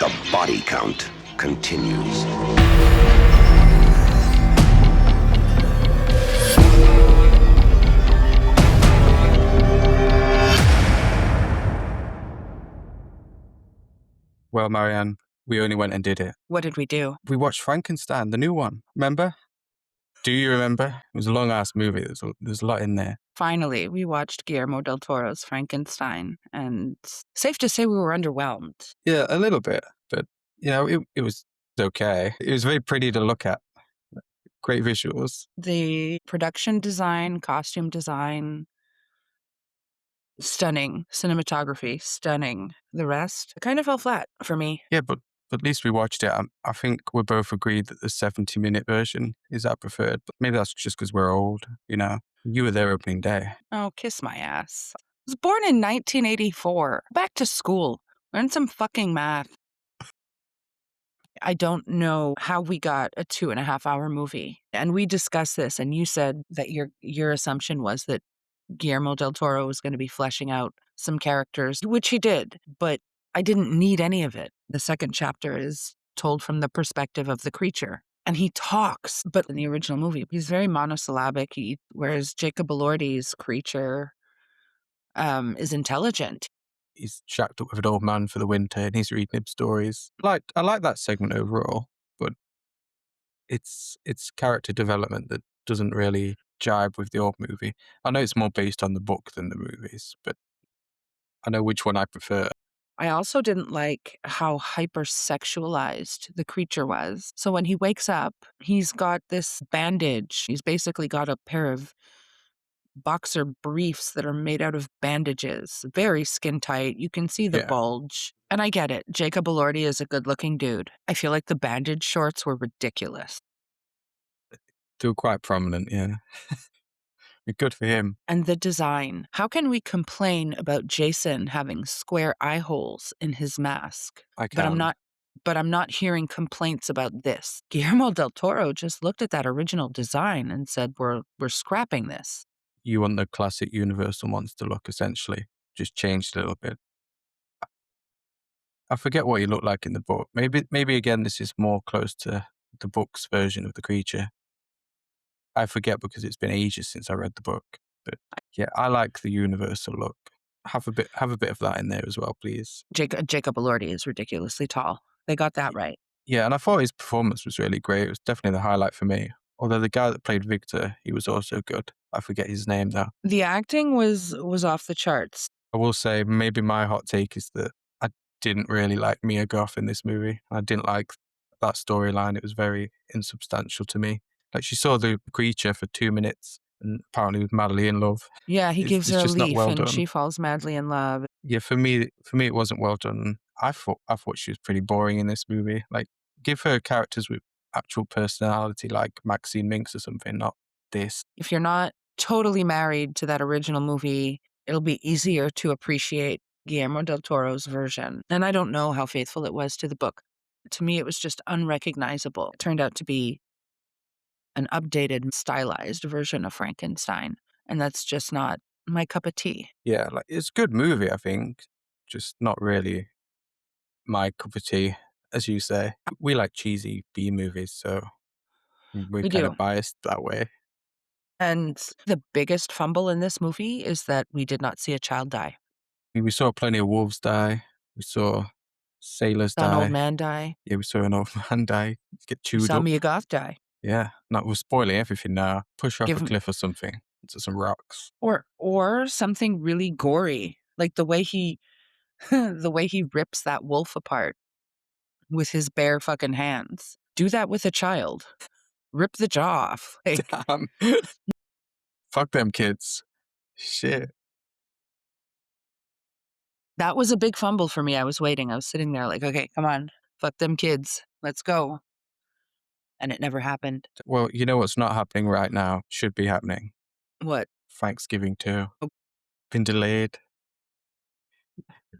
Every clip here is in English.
The body count continues. Well, Marianne, we only went and did it. What did we do? We watched Frankenstein, the new one. Remember? Do you remember? It was a long-ass movie. There's a lot in there. Finally, we watched Guillermo del Toro's Frankenstein, and safe to say we were underwhelmed. Yeah, a little bit, but it was okay. It was very pretty to look at. Great visuals. The production design, costume design, stunning. Cinematography, stunning. The rest kind of fell flat for me. Yeah, but at least we watched it. I think we both agreed that the 70-minute version is our preferred. But maybe that's just because we're old, You were there opening day. Oh, kiss my ass. I was born in 1984. Back to school. Learn some fucking math. I don't know how we got a 2.5-hour movie. And we discussed this, and you said that your assumption was that Guillermo del Toro was going to be fleshing out some characters, which he did, but I didn't need any of it. The second chapter is told from the perspective of the creature. And he talks, but in the original movie, he's very monosyllabic, whereas Jacob Elordi's creature is intelligent. He's shacked up with an old man for the winter and he's reading him stories. I like that segment overall, but it's character development that doesn't really jibe with the old movie. I know it's more based on the book than the movies, but I know which one I prefer. I also didn't like how hypersexualized the creature was. So when he wakes up, he's got this bandage. He's basically got a pair of boxer briefs that are made out of bandages, very skin tight. You can see the bulge. And I get it. Jacob Elordi is a good looking dude. I feel like the bandage shorts were ridiculous. They were quite prominent, yeah. Good for him. And the design. How can we complain about Jason having square eye holes in his mask? I can. But I'm not hearing complaints about this. Guillermo del Toro just looked at that original design and said, we're scrapping this. You want the classic Universal monster look, essentially. Just changed a little bit. I forget what he looked like in the book. Maybe again, this is more close to the book's version of the creature. I forget because it's been ages since I read the book. But yeah, I like the Universal look. Have a bit of that in there as well, please. Jacob Elordi is ridiculously tall. They got that right. Yeah, and I thought his performance was really great. It was definitely the highlight for me. Although the guy that played Victor, he was also good. I forget his name though. The acting was off the charts. I will say maybe my hot take is that I didn't really like Mia Goth in this movie. I didn't like that storyline. It was very insubstantial to me. Like, she saw the creature for 2 minutes and apparently was madly in love. Yeah, he gives her a just not leaf well and done. she falls madly in love. Yeah, for me it wasn't well done. I thought she was pretty boring in this movie. Like, give her characters with actual personality, like Maxine Minx or something, not this. If you're not totally married to that original movie, it'll be easier to appreciate Guillermo del Toro's version. And I don't know how faithful it was to the book. To me, it was just unrecognizable. It turned out to be an updated, stylized version of Frankenstein. And that's just not my cup of tea. Yeah, like, it's a good movie, I think. Just not really my cup of tea, as you say. We like cheesy B movies, so we're kind of biased that way. And the biggest fumble in this movie is that we did not see a child die. We saw plenty of wolves die. We saw sailors die. An old man die. Yeah, we saw an old man die. Get chewed up. Saw Mia Goth die. Yeah, we're spoiling everything now. Push her off a cliff or something into some rocks. Or something really gory, like the way he rips that wolf apart with his bare fucking hands. Do that with a child. Rip the jaw off. Like, damn. Fuck them kids. Shit. That was a big fumble for me. I was waiting. I was sitting there like, okay, come on. Fuck them kids. Let's go. And it never happened. Well, you know what's not happening right now? Should be happening. What? Thanksgiving 2. Oh. Been delayed.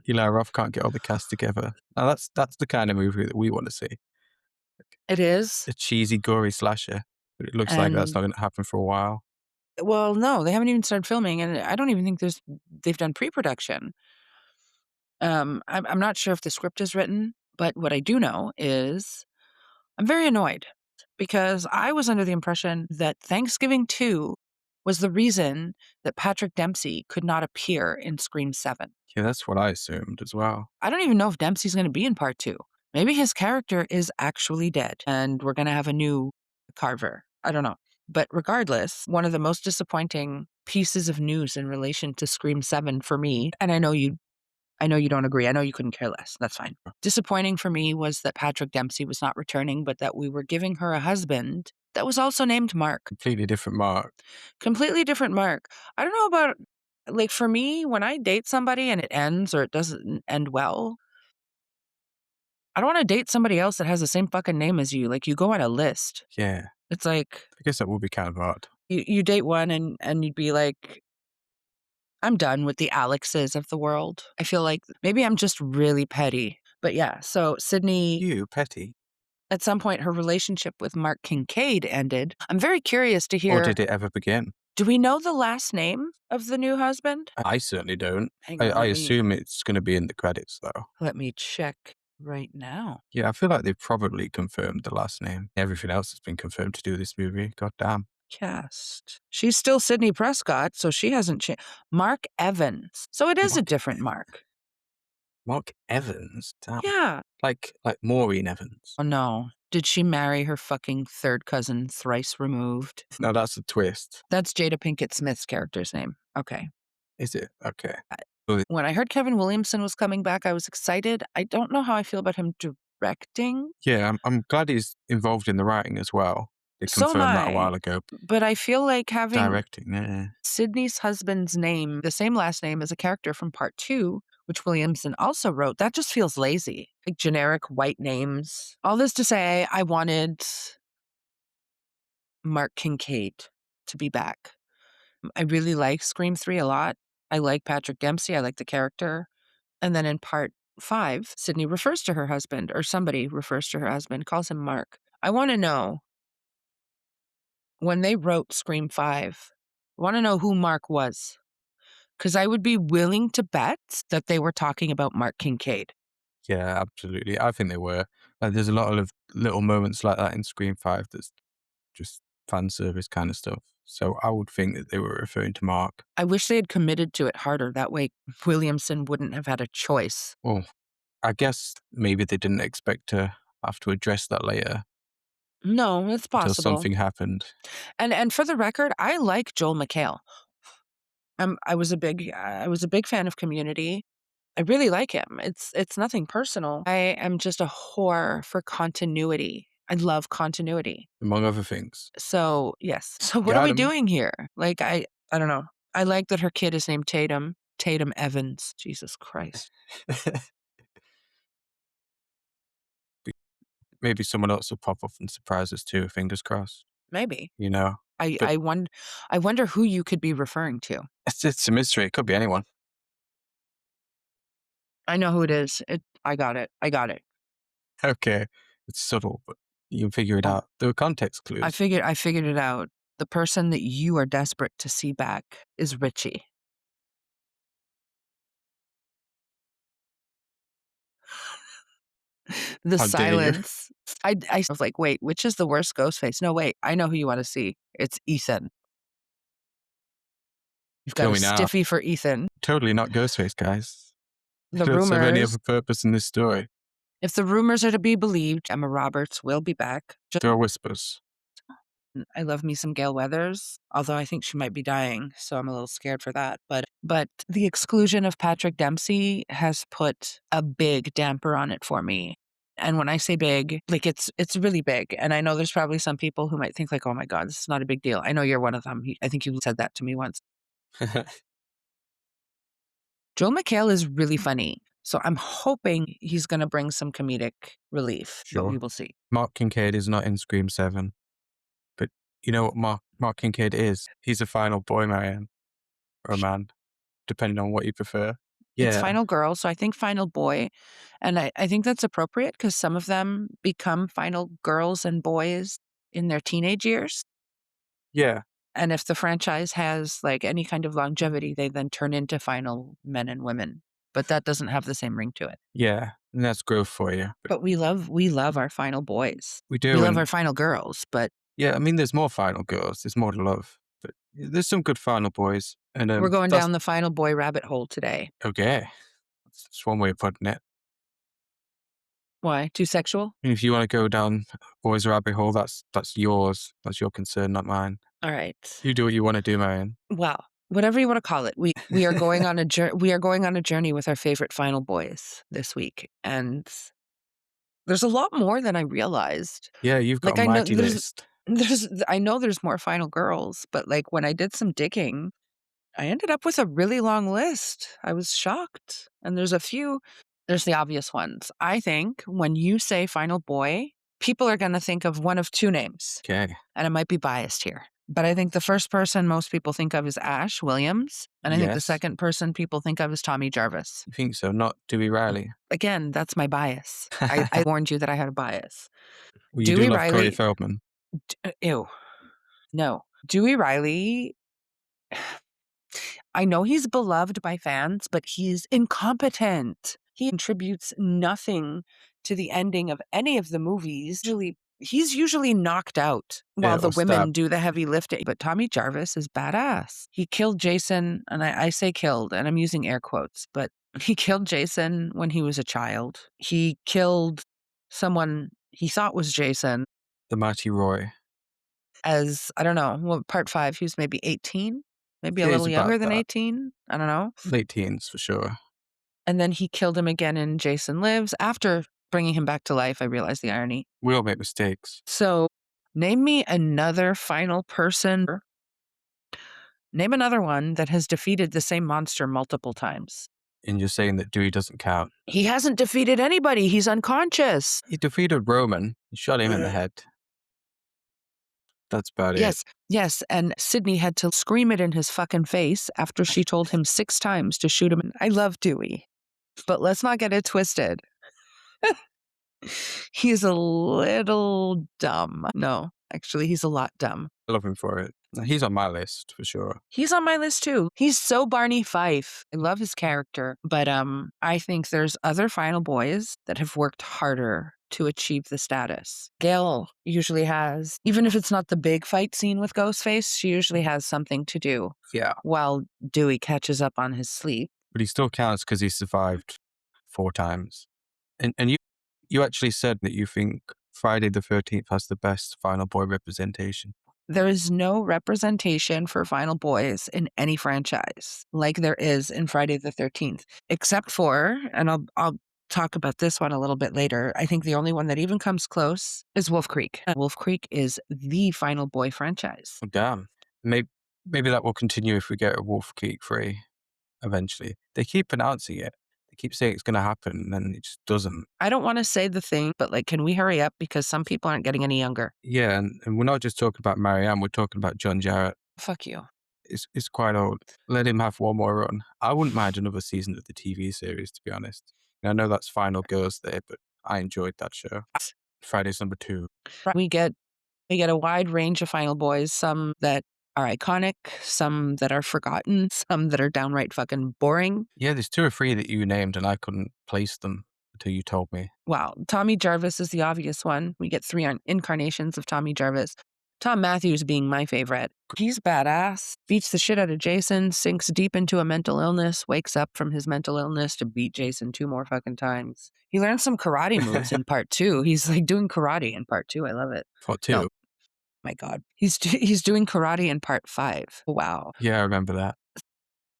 Eli Roth can't get all the cast together. Now that's the kind of movie that we want to see. It is. A cheesy, gory slasher. But it looks like that's not going to happen for a while. Well, no, they haven't even started filming, and I don't even think they've done pre-production. I'm not sure if the script is written. But what I do know is I'm very annoyed because I was under the impression that Thanksgiving 2 was the reason that Patrick Dempsey could not appear in Scream 7. Yeah, that's what I assumed as well. I don't even know if Dempsey's going to be in part 2. Maybe his character is actually dead and we're going to have a new Carver. I don't know. But regardless, one of the most disappointing pieces of news in relation to Scream 7 for me, and I know you don't agree. I know you couldn't care less. That's fine. Disappointing for me was that Patrick Dempsey was not returning, but that we were giving her a husband that was also named Mark. Completely different Mark. Completely different Mark. I don't know about, like, for me, when I date somebody and it ends or it doesn't end well, I don't want to date somebody else that has the same fucking name as you. Like, you go on a list. Yeah. It's like, I guess that would be kind of odd. you date one and you'd be like, I'm done with the Alexes of the world. I feel like maybe I'm just really petty. But yeah, so Sydney, You, petty. at some point, her relationship with Mark Kincaid ended. I'm very curious to Or hear, did it ever begin? do we know the last name of the new husband? I certainly don't. Hang on, I assume it's going to be in the credits, though. let me check right now. Yeah, I feel like they've probably confirmed the last name. Everything else has been confirmed to do this movie. God damn. Cast. She's still Sydney Prescott, so she hasn't changed. Mark Evans. So it is a Mark different Mark. Mark Evans? Damn. Yeah. Like Maureen Evans. Oh no. Did she marry her fucking third cousin thrice removed? No, that's a twist. That's Jada Pinkett Smith's character's name. Okay. Is it? Okay. When I heard Kevin Williamson was coming back, I was excited. I don't know how I feel about him directing. Yeah, I'm glad he's involved in the writing as well. They So am confirmed that a I. while ago. But I feel like having Directing, yeah. Sydney's husband's name, the same last name as a character from part 2, which Williamson also wrote, that just feels lazy. Like generic white names. All this to say, I wanted Mark Kincaid to be back. I really like Scream 3 a lot. I like Patrick Dempsey. I like the character. And then in part 5, Sydney refers to her husband, or somebody refers to her husband, calls him Mark. I want to know, when they wrote Scream 5, I want to know who Mark was. Because I would be willing to bet that they were talking about Mark Kincaid. Yeah, absolutely. I think they were. There's a lot of little moments like that in Scream 5 that's just fan service kind of stuff. So I would think that they were referring to Mark. I wish they had committed to it harder. That way, Williamson wouldn't have had a choice. Well, I guess maybe they didn't expect to have to address that later No, it's until possible. something happened. And for the record, I like Joel McHale. I was a big fan of Community. I really like him. It's nothing personal. I am just a whore for continuity. I love continuity. Among other things. So yes. So what Got are we him. doing here? Like I don't know. I like that her kid is named Tatum. Tatum Evans. Jesus Christ. Maybe someone else will pop up and surprise us too, fingers crossed. Maybe. You know? But- I wonder who you could be referring to. It's a mystery. It could be anyone. I know who it is. I got it. Okay. It's subtle, but you can figure it Oh. out. There were context clues. I figured it out. The person that you are desperate to see back is Richie. The How dare you. silence. I was like, wait, which is the worst Ghostface? No, wait, I know who you want to see. It's Ethan. You've got Tell a me now. stiffy for Ethan. Totally not Ghostface, guys. The They don't serve any rumors, other purpose in this story. if the rumors are to be believed, Emma Roberts will be back. There are whispers. I love me some Gail Weathers, although I think she might be dying, so I'm a little scared for that. But the exclusion of Patrick Dempsey has put a big damper on it for me. And when I say big, like it's really big. And I know there's probably some people who might think like, oh my God, this is not a big deal. I know you're one of them. I think you said that to me once. Joel McHale is really funny. So I'm hoping he's going to bring some comedic relief. But Sure. we will see. Mark Kincaid is not in Scream 7. But you know what Mark Kincaid is? He's a final boy, Marianne. Or a man, depending on what you prefer. Yeah. It's final girl, so I think final boy. And I think that's appropriate because some of them become final girls and boys in their teenage years. Yeah. And if the franchise has like any kind of longevity, they then turn into final men and women. But that doesn't have the same ring to it. Yeah. And that's growth for you. But we love our final boys. We We do. love And our final girls, but yeah, I mean, there's more final girls. There's more to love. But there's some good final boys. And we're going that's down the final boy rabbit hole today. okay. That's one way of putting it. Why? Too sexual? And if you want to go down boys rabbit hole, that's yours. That's your concern, not mine. All right. You do what you want to do, Marion. Well, whatever you want to call it, we are going on a journey with our favorite final boys this week, and there's a lot more than I realized. Yeah, you've got Like, a mighty list. I know there's more final girls, but like when I did some digging, I ended up with a really long list. I was shocked. And there's the obvious ones. I think when you say final boy, people are going to think of one of two names. Okay. And I might be biased here. But I think the first person most people think of is Ash Williams. And I think the Yes. second person people think of is Tommy Jarvis. You think so? Not Dewey Riley. Again, that's my bias. I warned you that I had a bias. Well, you Dewey do love Corey Riley- Feldman. Ew. No. Dewey Riley, I know he's beloved by fans, but he's incompetent. He contributes nothing to the ending of any of the movies. He's usually knocked out while the or women stabbed. do the heavy lifting. But Tommy Jarvis is badass. He killed Jason, and I say killed, and I'm using air quotes, but he killed Jason when he was a child. He killed someone he thought was Jason The Mighty Roy. as, I don't know, well, part 5, he was maybe 18, maybe a Yeah, little he's about younger than that. 18. I don't know. Late teens, for sure. And then he killed him again in Jason Lives. After bringing him back to life, I realized the irony. We all make mistakes. So name me another final person. Name another one that has defeated the same monster multiple times. And you're saying that Dewey doesn't count. He hasn't defeated anybody. He's unconscious. He defeated Roman. He shot him in the head. That's about it. Yes. And Sydney had to scream it in his fucking face after she told him 6 times to shoot him. I love Dewey, but let's not get it twisted. He's a little dumb. No, actually, he's a lot dumb. I love him for it. He's on my list, for sure. He's on my list too. He's so Barney Fife. I love his character. But I think there's other final boys that have worked harder to achieve the status. Gail usually has, even if it's not the big fight scene with Ghostface, she usually has something to do Yeah. while Dewey catches up on his sleep. But he still counts because he survived 4 times. And you actually said that you think Friday the 13th has the best final boy representation. There is no representation for final boys in any franchise like there is in Friday the 13th, except for, and I'll talk about this one a little bit later, I think the only one that even comes close is Wolf Creek. Wolf Creek is the final boy franchise. Oh, damn. Maybe that will continue if we get a Wolf Creek 3 eventually. They keep announcing it. They keep saying it's going to happen, and then it just doesn't. I don't want to say the thing, but like, can we hurry up? Because some people aren't getting any younger. Yeah, and we're not just talking about Marianne, we're talking about John Jarrett. Fuck you. It's quite old. Let him have one more run. I wouldn't mind another season of the TV series, to be honest. I know that's Final Girls there, but I enjoyed that show. Friday's number 2. We get a wide range of final boys, some that are iconic, some that are forgotten, some that are downright fucking boring. Yeah, there's 2 or 3 that you named, and I couldn't place them until you told me. Wow. Tommy Jarvis is the obvious one. We get 3 incarnations of Tommy Jarvis. Tom Matthews being my favorite. He's badass, beats the shit out of Jason, sinks deep into a mental illness, wakes up from his mental illness to beat Jason 2 more fucking times. He learns some karate moves in part 2. He's like doing karate in part 2. I love it. Part 2? No. My God. He's doing karate in part 5. Wow. Yeah, I remember that.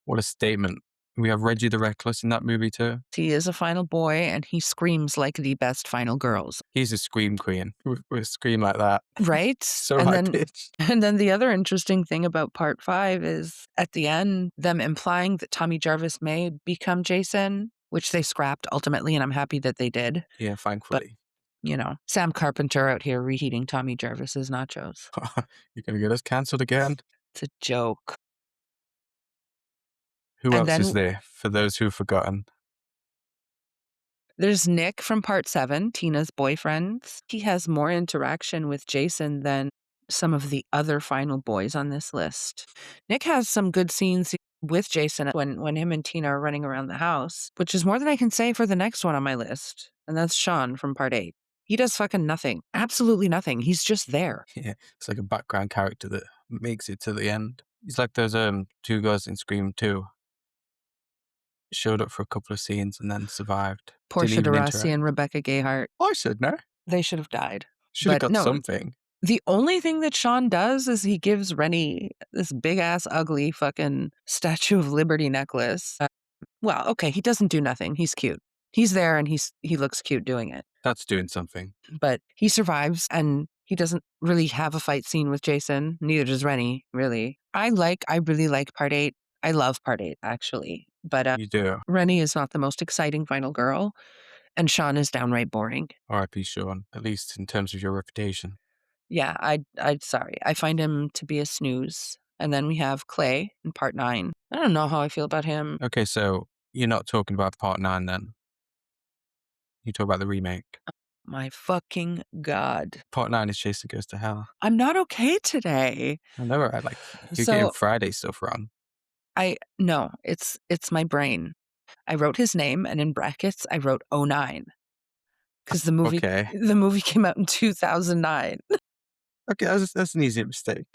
What a statement. We have Reggie the Reckless in that movie too. He is a final boy, and he screams like the best final girls. He's a scream queen. With a scream like that. Right? So and high then, pitched. And then the other interesting thing about part 5 is at the end, them implying that Tommy Jarvis may become Jason, which they scrapped ultimately, and I'm happy that they did. Yeah, thankfully. You know, Sam Carpenter out here reheating Tommy Jarvis's nachos. You're going to get us cancelled again? It's a joke. Who else is there, for those who've forgotten? There's Nick from part 7, Tina's boyfriend. He has more interaction with Jason than some of the other final boys on this list. Nick has some good scenes with Jason when him and Tina are running around the house, which is more than I can say for the next one on my list. And that's Sean from part 8. He does fucking nothing. Absolutely nothing. He's just there. Yeah, it's like a background character that makes it to the end. He's like those two guys in Scream 2. Showed up for a couple of scenes and then survived. Portia Didn't de even Rossi interact. and Rebecca Gayheart. I said no. They should have died. Should have But got no, something. the only thing that Sean does is he gives Rennie this big ass ugly fucking Statue of Liberty necklace. Well, okay, he doesn't do nothing. He's cute. He's there and he looks cute doing it. That's doing something. But he survives and he doesn't really have a fight scene with Jason. Neither does Rennie, really. I really like part 8. I love part 8, actually. But You do. Rennie is not the most exciting final girl, and Sean is downright boring. R.I.P. Sean, at least in terms of your reputation. Yeah, I'm sorry. I find him to be a snooze. And then we have Clay in part 9. I don't know how I feel about him. Okay, so you're not talking about part 9 then? You talk about the remake. My fucking God. Part 9 is Jason Goes to Hell. I'm not okay today. I know, right? Like, you're So- getting Friday stuff wrong. No, it's my brain. I wrote his name and in brackets I wrote 09. Because the movie came out in 2009. Okay, that's an easy mistake.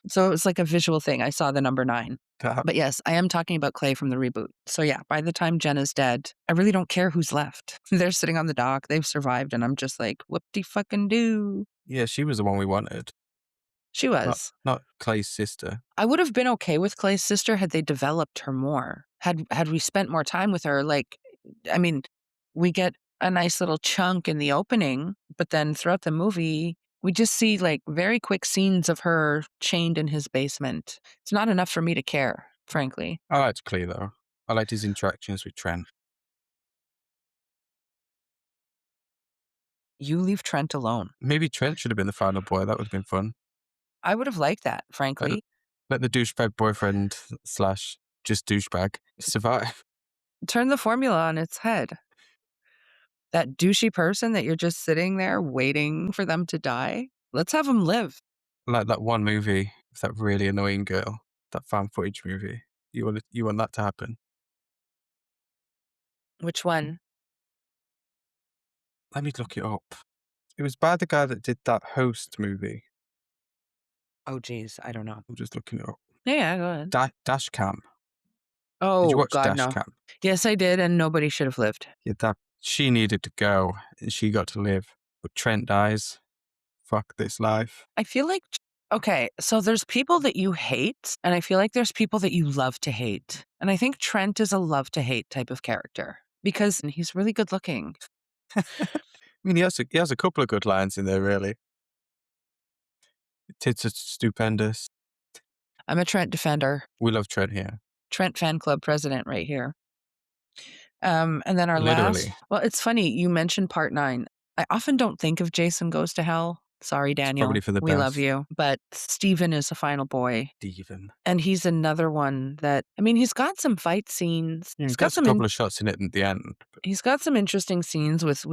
So it was like a visual thing. I saw the number 9. That- But yes, I am talking about Clay from the reboot. So yeah, by the time Jenna's dead, I really don't care who's left. They're sitting on the dock, they've survived, and I'm just like, whoop-de-fucking-do. Yeah, she was the one we wanted. She was. Not Clay's sister. I would have been okay with Clay's sister had they developed her more. Had we spent more time with her, like, I mean, we get a nice little chunk in the opening, but then throughout the movie, we just see like very quick scenes of her chained in his basement. It's not enough for me to care, frankly. I liked Clay, though. I liked his interactions with Trent. You leave Trent alone. Maybe Trent should have been the final boy. That would have been fun. I would have liked that, frankly. Let the douchebag boyfriend / just douchebag survive. Turn the formula on its head. That douchey person that you're just sitting there waiting for them to die, let's have them live. Like that one movie with that really annoying girl, that found footage movie. You want that to happen? Which one? Let me look it up. It was by the guy that did that Host movie. Oh, geez, I don't know. I'm just looking it up. Yeah, go ahead. Dash Cam. Oh, Did you watch God, Dash no. Cam? Yes, I did, and nobody should have lived. Yeah, she needed to go and she got to live. But Trent dies. Fuck this life. I feel like, okay, so there's people that you hate, and I feel like there's people that you love to hate. And I think Trent is a love to hate type of character because he's really good looking. I mean, he has a couple of good lines in there, really. Tits are stupendous. I'm a Trent defender. We love Trent here. Trent fan club president right here. And then our Literally. last, well, it's funny. You mentioned part 9. I often don't think of Jason Goes to Hell. Sorry, Daniel. probably for the we love best. you. But Steven is a final boy. Steven. And he's another one that, I mean, he's got some fight scenes. Yeah, He's he got gets a some couple of shots in it at the end. But He's got some interesting scenes with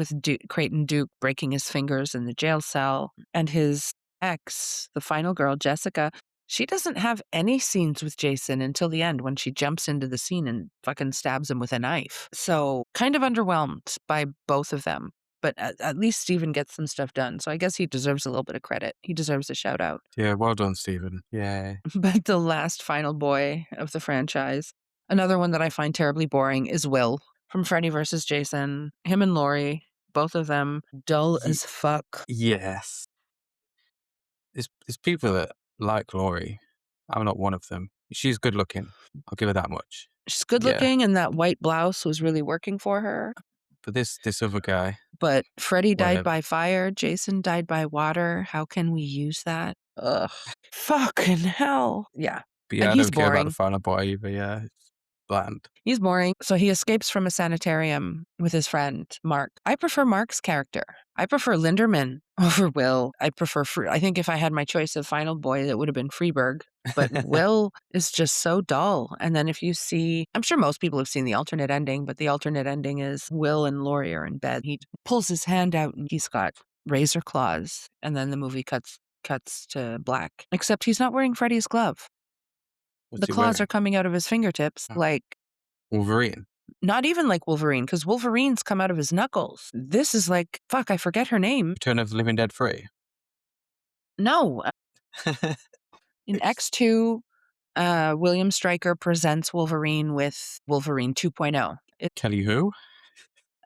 Creighton Duke breaking his fingers in the jail cell. And his ex, the final girl, Jessica, she doesn't have any scenes with Jason until the end when she jumps into the scene and fucking stabs him with a knife. So kind of underwhelmed by both of them. But at least Steven gets some stuff done. So I guess he deserves a little bit of credit. He deserves a shout out. yeah, well done, Steven. Yeah. But the last final boy of the franchise, another one that I find terribly boring, is Will from Freddy vs. Jason. Him and Laurie, both of them, dull as fuck. Yes. There's people that like Laurie. I'm not one of them. She's good looking. I'll give her that much. She's good Yeah. looking, and that white blouse was really working for her. But this other guy, But Freddy died Whatever. by fire. Jason died by water. How can we use that? Ugh. Fucking hell. Yeah. but yeah, And I he's don't care about boring. the final boy either. Yeah, it's bland. He's boring. So he escapes from a sanitarium with his friend, Mark. I prefer Mark's character. I prefer Linderman over Will. I think if I had my choice of final boy, it would have been Freeberg. But Will is just so dull. And then if you see, I'm sure most people have seen the alternate ending, but the alternate ending is Will and Laurie are in bed. He pulls his hand out and he's got razor claws. And then the movie cuts to black. Except he's not wearing Freddy's glove. What's The he claws wearing? are coming out of his fingertips, Oh. like Wolverine. not even like Wolverine, because Wolverine's come out of his knuckles. This is like, fuck, I forget her name. Return of the Living Dead 3. No, in X2, William Stryker presents Wolverine with Wolverine 2.0. Kelly who?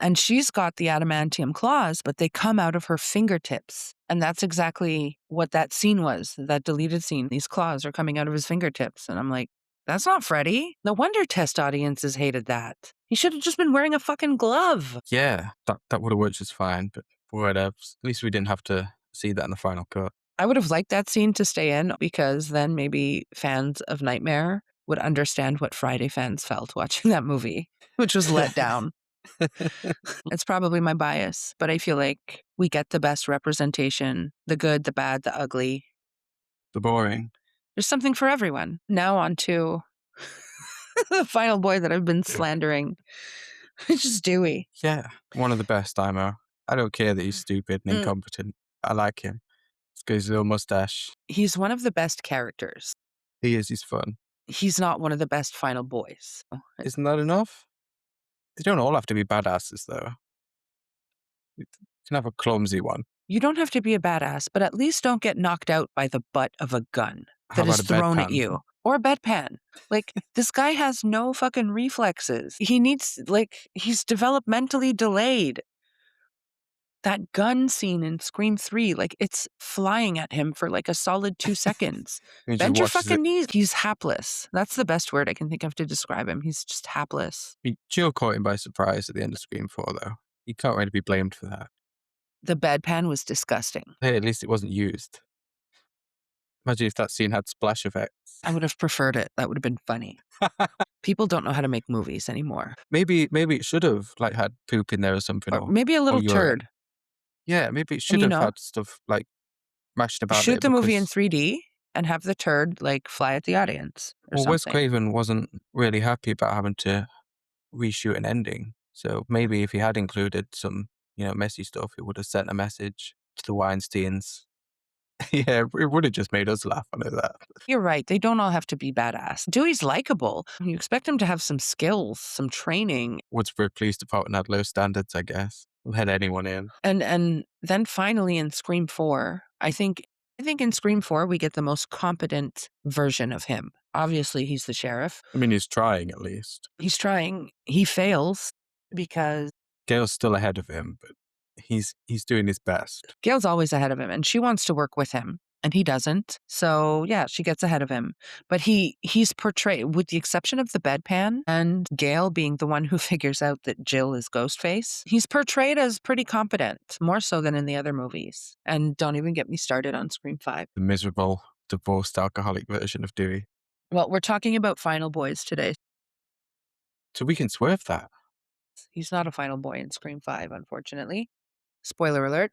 And she's got the adamantium claws, but they come out of her fingertips. And that's exactly what that scene was, that deleted scene. These claws are coming out of his fingertips. And I'm like, that's not Freddy. No wonder test audiences hated that. He should have just been wearing a fucking glove. Yeah, that would have worked just fine, but whatever. At least we didn't have to see that in the final cut. I would have liked that scene to stay in because then maybe fans of Nightmare would understand what Friday fans felt watching that movie, which was let down. It's probably my bias, but I feel like we get the best representation, the good, the bad, the ugly. The boring. There's something for everyone. Now on to the final boy that I've been slandering. It's just Dewey. Yeah, one of the best, Imo. I don't care that he's stupid and incompetent. I like him. It's got his little mustache. He's one of the best characters. He's fun. He's not one of the best final boys. Isn't that enough? They don't all have to be badasses, though. You can have a clumsy one. You don't have to be a badass, but at least don't get knocked out by the butt of a gun How that is about a thrown at bedpan? you. Or a bedpan. Like, this guy has no fucking reflexes. He needs, like, he's developmentally delayed. That gun scene in Scream 3, like, it's flying at him for like a solid 2 seconds. He just Bend your watches fucking it. knees. He's hapless. That's the best word I can think of to describe him. He's just hapless. Jill caught him by surprise at the end of Scream 4, though. You can't really be blamed for that. The bedpan was disgusting. Hey, at least it wasn't used. Imagine if that scene had splash effects. I would have preferred it. That would have been funny. People don't know how to make movies anymore. Maybe it should have like had poop in there or something. Or maybe a little urine. turd. Yeah, maybe it should you have know, had stuff like mashed about Shoot it. the movie in because- 3D and have the turd like fly at the audience or Well, Wes something. Craven wasn't really happy about having to reshoot an ending. So maybe if he had included some, messy stuff, it would have sent a message to the Weinsteins. Yeah, it would have just made us laugh. I know that. You're right. They don't all have to be badass. Dewey's likable. You expect him to have some skills, some training. Woodsburg Police Department had low standards, I guess. We'll head anyone in. And then finally in Scream 4, I think in Scream 4 we get the most competent version of him. Obviously, he's the sheriff. I mean, he's trying at least. He's trying. He fails because Gail's still ahead of him, but he's doing his best. Gail's always ahead of him and she wants to work with him and he doesn't. So yeah, she gets ahead of him. But he's portrayed, with the exception of the bedpan and Gail being the one who figures out that Jill is Ghostface, he's portrayed as pretty competent, more so than in the other movies. And don't even get me started on Scream 5. The miserable, divorced alcoholic version of Dewey. Well, we're talking about final boys today. So we can swerve that. He's not a final boy in Scream 5, unfortunately. Spoiler alert.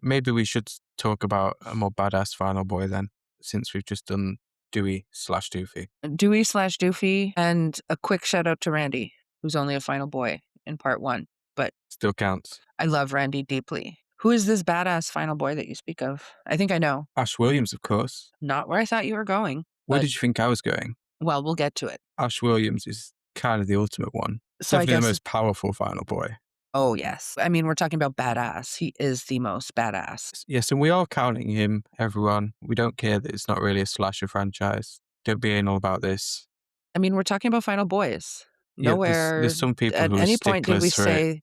Maybe we should talk about a more badass final boy then, since we've just done Dewey/Doofy. Dewey/Doofy, and a quick shout out to Randy, who's only a final boy in part 1. But Still counts. I love Randy deeply. Who is this badass final boy that you speak of? I think I know. Ash Williams, of course. Not where I thought you were going. Where but- did you think I was going? Well, we'll get to it. Ash Williams is kind of the ultimate one. So I Definitely guess. the most powerful final boy. Oh, yes. I mean, we're talking about badass. He is the most badass. Yes, and we are counting him, everyone. We don't care that it's not really a slasher franchise. Don't be anal about this. I mean, we're talking about final boys. Yeah, Nowhere. there's some people at who are any point did we sticklers for it. say.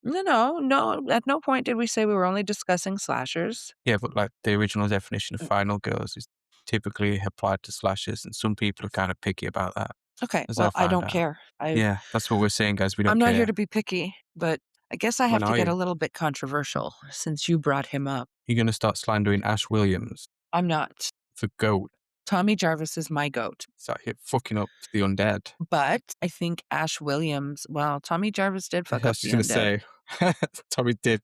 No. At no point did we say we were only discussing slashers. Yeah, but like the original definition of final girls is typically applied to slashers, and some people are kind of picky about that. Okay. As Well, I found don't out. care. Yeah, that's what we're saying, guys. We don't I'm care. not here to be picky, but I guess I have When to are get you? a little bit controversial since you brought him up. You're going to start slandering Ash Williams, I'm not. the goat. Tommy Jarvis is my goat. He's out here fucking up the undead. But I think Ash Williams, well, Tommy Jarvis did fuck I up was the just going to undead. say, Tommy did.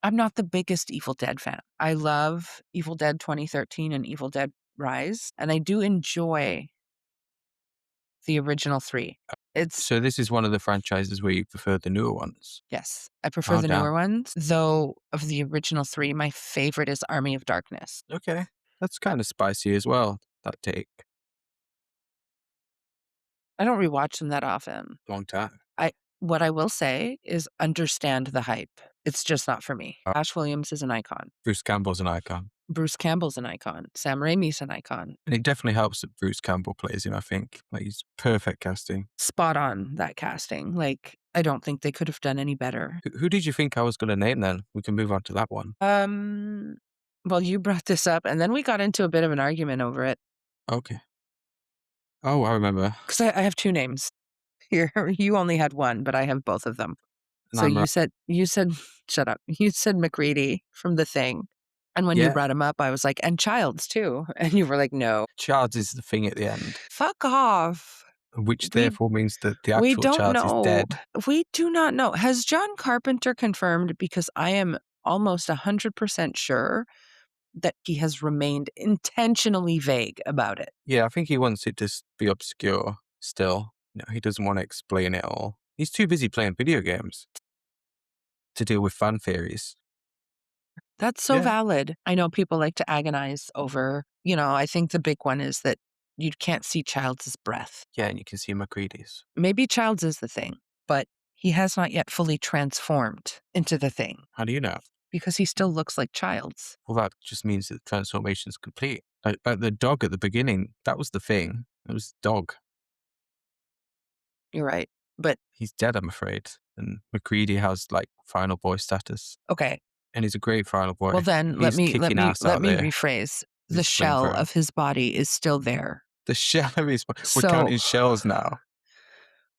I'm not the biggest Evil Dead fan. I love Evil Dead 2013 and Evil Dead Rise, and I do enjoy the original 3. It's So this is one of the franchises where you prefer the newer ones. yes, I prefer Oh, the damn. newer ones. Though of the original 3, my favorite is Army of Darkness. Okay. That's kind of spicy as well. that take. I don't rewatch them that often. Long time. What I will say is understand the hype. It's just not for me. Ash Williams is an icon. Bruce Campbell's an icon. Bruce Campbell's an icon. Sam Raimi's an icon. And it definitely helps that Bruce Campbell plays him, I think. Like, he's perfect casting. Spot on, that casting. Like, I don't think they could have done any better. Who did you think I was going to name then? We can move on to that one. Well, you brought this up, and then we got into a bit of an argument over it. Okay. Oh, I remember. Because I have two names here. You only had one, but I have both of them. And So I'm you said, shut up. You said McReady from The Thing. And when you Yeah. brought him up, I was like, and Childs too. And you were like, no. Childs is the thing at the end, Fuck off. which We- therefore means that the We actual don't Childs know. is dead. We do not know. Has John Carpenter confirmed? Because I am almost 100% sure that he has remained intentionally vague about it. Yeah, I think he wants it to be obscure still. No, he doesn't want to explain it all. He's too busy playing video games to deal with fan theories. That's so Yeah. valid. I know people like to agonize over, I think the big one is that you can't see Childs' breath. Yeah, and you can see McCready's. Maybe Childs is the Thing, but he has not yet fully transformed into the Thing How do you know? because he still looks like Childs. Well, that just means that the transformation's complete. Like the dog at the beginning, that was the thing. It was the dog. You're right. But He's dead, I'm afraid. And McCready has like final boy status. okay. And he's a great final boy. Well, then let He's me kicking ass out there. rephrase. He's The shell flamethrower. of his body is still there. The shell of his So- we're counting shells now.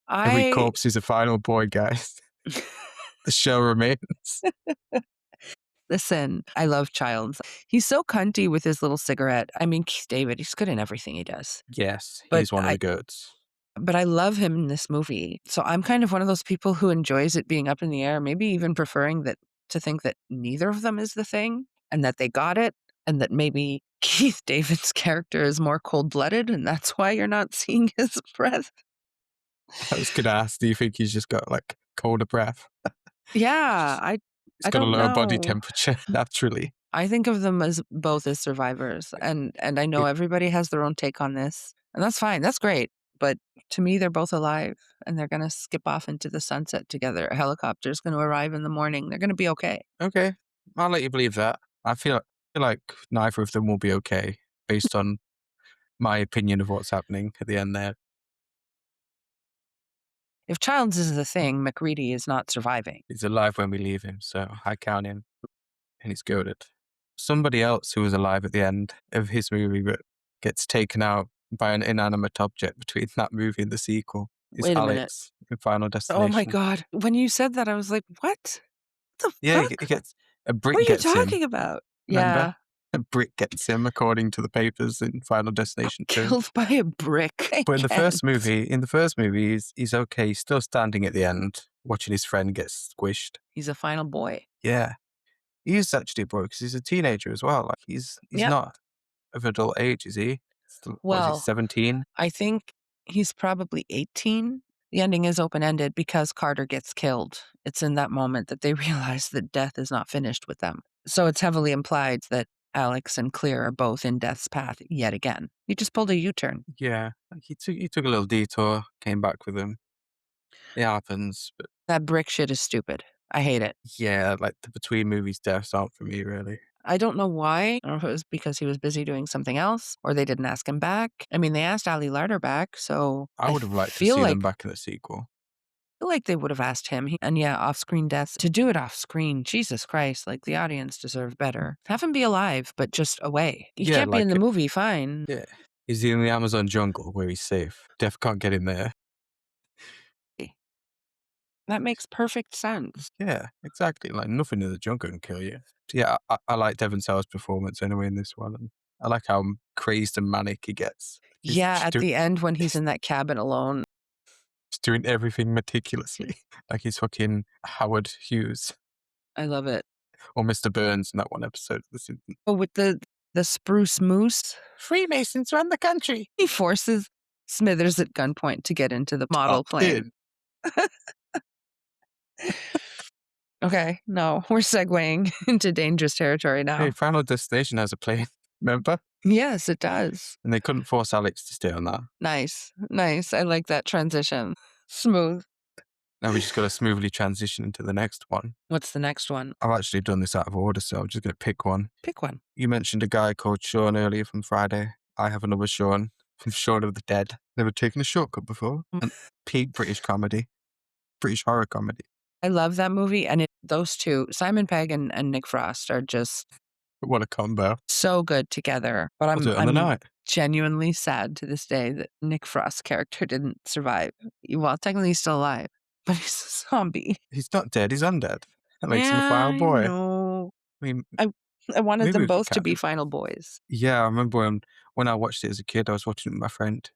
Every corpse is a final boy, guys. The shell remains. Listen, I love Childs. He's so cunty with his little cigarette. I mean, Keith David, he's good in everything he does. Yes, But he's one of the goats. But I love him in this movie. So I'm kind of one of those people who enjoys it being up in the air, maybe even preferring that to think that neither of them is the Thing and that they got it and that maybe Keith David's character is more cold-blooded and that's why you're not seeing his breath. I was gonna ask, do you think he's just got like colder breath? Yeah, He's I got a don't lower body know. temperature naturally. I think of them as both as survivors. And I know everybody has their own take on this. And that's fine. That's great. But to me, they're both alive and they're going to skip off into the sunset together. A helicopter's going to arrive in the morning. They're going to be okay. Okay, I'll let you believe that. I feel like neither of them will be okay based on my opinion of what's happening at the end there. If Childs is the Thing, McReady is not surviving. He's alive when we leave him, so I count him, and he's goaded. Somebody else who was alive at the end of his movie but gets taken out by an inanimate object between that movie and the sequel is Wait a minute. Alex in Final Destination. Oh my God. When you said that, I was like, what? What the Yeah, fuck? he gets a brick What are you gets him. talking about? Remember? Yeah. A brick gets him, according to the papers in Final Destination 2. Killed by a brick. But in the first Can't. movie, he's okay. He's still standing at the end, watching his friend get squished. He's a final boy. Yeah, he is actually a boy because he's a teenager as well. Like he's Yep. not of adult age, is he? Still, what is Well, he, 17? I think he's probably 18. The ending is open-ended because Carter gets killed. It's in that moment that they realize that death is not finished with them. So it's heavily implied that Alex and Clear are both in death's path yet again. He just pulled a U-turn. Yeah, like he took a little detour, came back with him. It happens, but That brick shit is stupid. I hate it. yeah, like the between movies deaths aren't for me really. I don't know why. I don't know if it was because he was busy doing something else or they didn't ask him back. I mean, they asked Ali Larder back, so I would have liked to see feel like them back in the sequel. feel like they would have asked him. And yeah, off-screen deaths. To do it off-screen, Jesus Christ, like the audience deserve better. Have him be alive, but just away. He Yeah, can't be in like the movie, fine. Yeah, is he in the Amazon jungle where he's safe? Death can't get in there. That makes perfect sense. Yeah, exactly. Like nothing in the jungle can kill you. So yeah, I like Devon Sawa's performance anyway in this one. And I like how crazed and manic he gets. He's Yeah, just at the end when he's in that cabin alone. just doing everything meticulously. Like he's fucking Howard Hughes I love it. or Mr. Burns in that one episode of The Simpsons. Oh, with the spruce moose, Freemasons run the country. he forces Smithers at gunpoint to get into the model plane. Okay, no, we're segueing into dangerous territory now. Hey, Final Destination has a plane. Remember? Yes, it does. And they couldn't force Alex to stay on that. Nice. I like that transition. Smooth. Now we just got to smoothly transition into the next one. What's the next one? I've actually done this out of order, so I'm just going to pick one. Pick one. You mentioned a guy called Sean earlier from Friday. I have another Sean from Shaun of the Dead. Never taken a shortcut before. And peak British comedy. British horror comedy. I love that movie. And those two, Simon Pegg and Nick Frost, are just What a combo. so good together. But I'll do it on the I'm night. genuinely sad to this day that Nick Frost's character didn't survive. Well, technically he's still alive, but he's a zombie. He's not dead, he's undead. That makes him a final boy. No. I mean, I wanted maybe them we both to can. be final boys. Yeah, I remember when I watched it as a kid, I was watching it with my friend,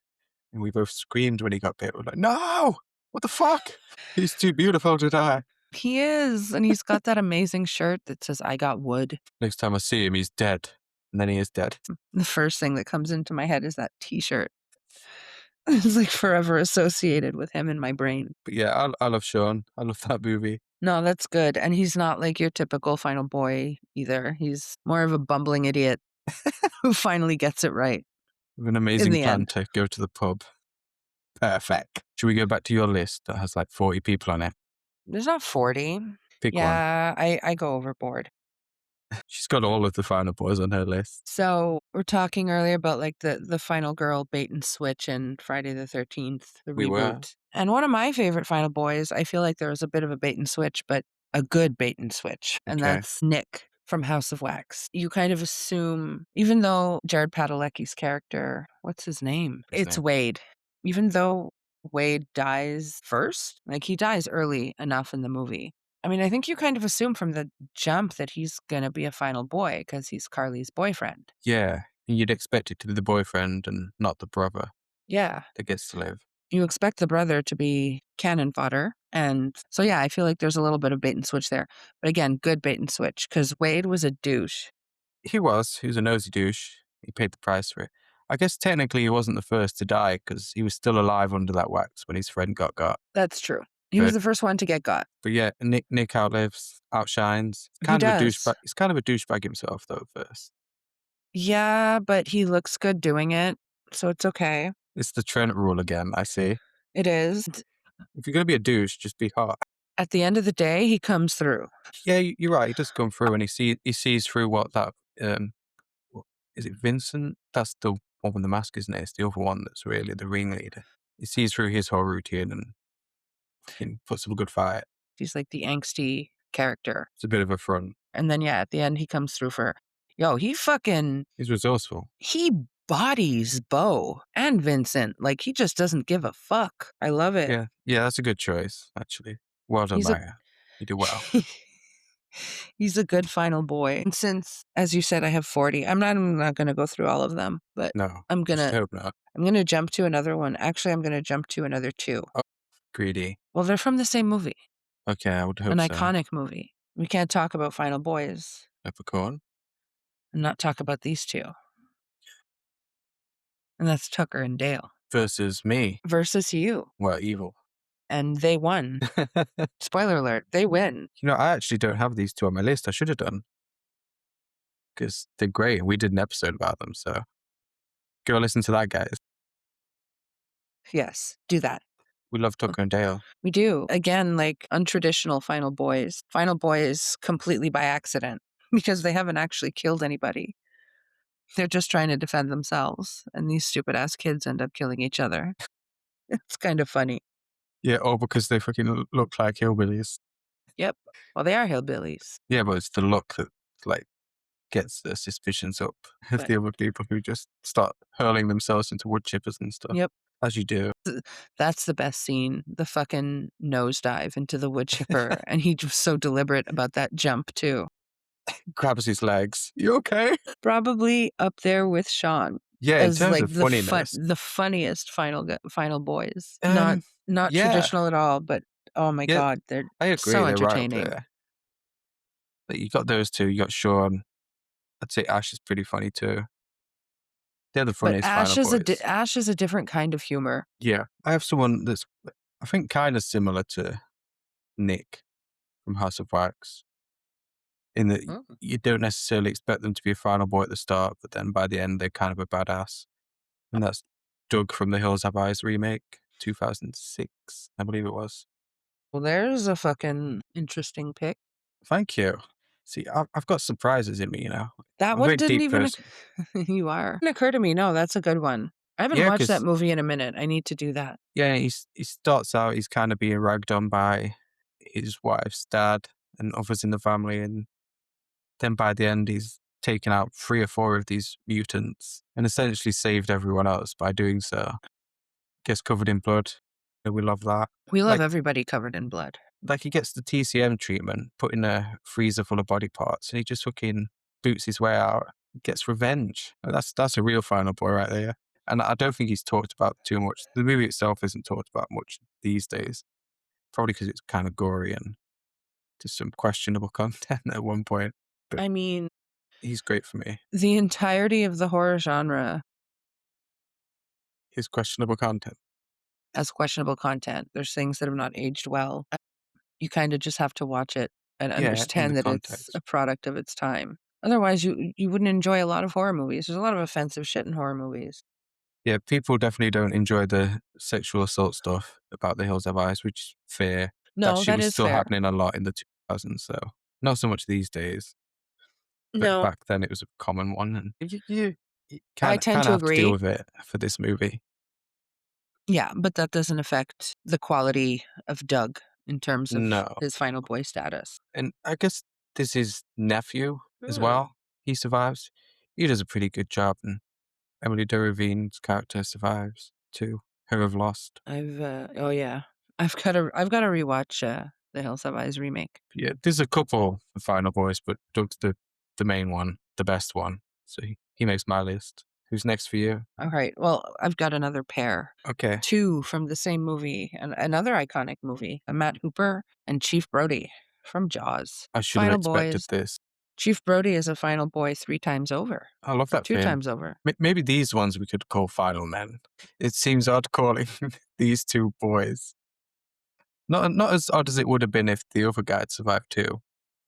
and we both screamed when he got bit. We're like, no! What the fuck? He's too beautiful to die. He is. And he's got that amazing shirt that says, I got wood. Next time I see him, he's dead. And then he is dead. The first thing that comes into my head is that t-shirt. It's like forever associated with him in my brain. But yeah, I love Sean. I love that movie. No, that's good. And he's not like your typical final boy either. He's more of a bumbling idiot who finally gets it right. With an amazing the plan end. to go to the pub. Perfect. Should we go back to your list that has like 40 people on it? There's not 40. Pick one. Yeah, I go overboard. She's got all of the final boys on her list. So we're talking earlier about like the final girl bait and switch in Friday the 13th, the We reboot. were. And one of my favorite final boys, I feel like there was a bit of a bait and switch, but a good bait and switch. And Okay. that's Nick from House of Wax. You kind of assume, even though Jared Padalecki's character, what's his name? It's Wade. Even though Wade dies first, like he dies early enough in the movie. I mean, I think you kind of assume from the jump that he's going to be a final boy because he's Carly's boyfriend. Yeah. You'd expect it to be the boyfriend and not the brother Yeah. that gets to live. You expect the brother to be cannon fodder. And so, yeah, I feel like there's a little bit of bait and switch there. But again, good bait and switch because Wade was a douche. He was a nosy douche. He paid the price for it. I guess technically he wasn't the first to die because he was still alive under that wax when his friend got. That's true. He was the first one to get got. But yeah, Nick outlives, outshines. He does. He's kind of a douchebag himself though at first. Yeah, but he looks good doing it, so it's okay. It's the Trent rule again, I see. It is. If you're going to be a douche, just be hot. At the end of the day, he comes through. Yeah, you're right. He does come through and he sees through what that, is it Vincent? That's the one with the mask, isn't it? It's the other one that's really the ringleader. He sees through his whole routine and fucking puts up a good fight. He's like the angsty character. It's a bit of a front. And then, yeah, at the end, he comes through for, He's resourceful. He bodies Bo and Vincent. Like, he just doesn't give a fuck. I love it. Yeah, that's a good choice, actually. Well done, Maya. You did well. He's a good final boy. And since, as you said, I have 40, I'm not going to go through all of them, but No, I'm I hope not. going to jump to another one. Actually, I'm going to jump to another two. Oh, greedy. Well, they're from the same movie. Okay, I would hope An so. iconic movie. We can't talk about final boys Peppercorn. and not talk about these two. And that's Tucker and Dale. Versus me. Versus you. Well, evil. And they won. Spoiler alert, they win. You know, I actually don't have these two on my list. I should have done. Because they're great. We did an episode about them, so go listen to that, guys. Yes, do that. We love Tucker and Dale. We do. Again, like untraditional final boys. Final boys completely by accident because they haven't actually killed anybody. They're just trying to defend themselves. And these stupid ass kids end up killing each other. It's kind of funny. Yeah, or because they fucking look like hillbillies. Yep. Well, they are hillbillies. Yeah, but it's the look that, like, gets the suspicions up of the other people who just start hurling themselves into wood chippers and stuff. Yep. As you do. That's the best scene. The fucking nosedive into the wood chipper. And he was so deliberate about that jump, too. Grabs his legs. You okay? Probably up there with Sean. Yeah, in as terms like of funniness. the funniest final boys. Not traditional at all, but oh my God, they're I agree, so they're entertaining. Right up there. But you got those two, you got Sean. I'd say Ash is pretty funny too. They're the funniest Ash final boys. Ash is a different kind of humor. Yeah. I have someone that's, I think, kind of similar to Nick from House of Wax. in that Oh. you don't necessarily expect them to be a final boy at the start, but then by the end they're kind of a badass. And that's Doug from the Hills Have Eyes remake, 2006, I believe it was. Well, there's a fucking interesting pick. Thank you. See, I've got surprises in me, That I'm a one very didn't deep even person. you are. Didn't occur to me. No, that's a good one. I haven't Yeah, watched that because movie in a minute. I need to do that. yeah, he starts out, he's kind of being ragged on by his wife's dad and others in the family, and then by the end, he's taken out 3 or 4 of these mutants and essentially saved everyone else by doing so. Gets covered in blood, and we love that. We love Like everybody covered in blood. like he gets the TCM treatment, put in a freezer full of body parts, and he just fucking boots his way out, gets revenge. That's a real final boy right there. And I don't think he's talked about too much. The movie itself isn't talked about much these days, probably because it's kind of gory and just some questionable content at one point. But I mean, he's great for me. the entirety of the horror genre His questionable content. has questionable content. There's things that have not aged well. You kind of just have to watch it and Yeah, in the understand that it's context. a product of its time. Otherwise, you wouldn't enjoy a lot of horror movies. There's a lot of offensive shit in horror movies. Yeah, people definitely don't enjoy the sexual assault stuff about The Hills Have Eyes, which is fair. That No, shit that was is still fair. happening a lot in the 2000s, so not so much these days. But No, back then it was a common one, and you I kind tend of to have to deal agree. with it for this movie. Yeah, but that doesn't affect the quality of Doug in terms of No, his final boy status. and I guess this is nephew as Hmm. well. He survives. He does a pretty good job, and Emily Duravine's character survives too. Her of Lost. Oh yeah, I've got to rewatch the Hills Have Eyes remake. Yeah, there's a couple of final boys, but Doug's the main one, the best one. So he makes my list. Who's next for you? All right, well, I've got another pair. Okay, Two from the same movie, and another iconic movie, Matt Hooper and Chief Brody from Jaws. I should have Final expected boys. this. Chief Brody is a final boy 3 times over, I love or that two film. times over. Maybe these ones we could call final men. It seems odd calling these two boys. Not as odd as it would have been if the other guy had survived too.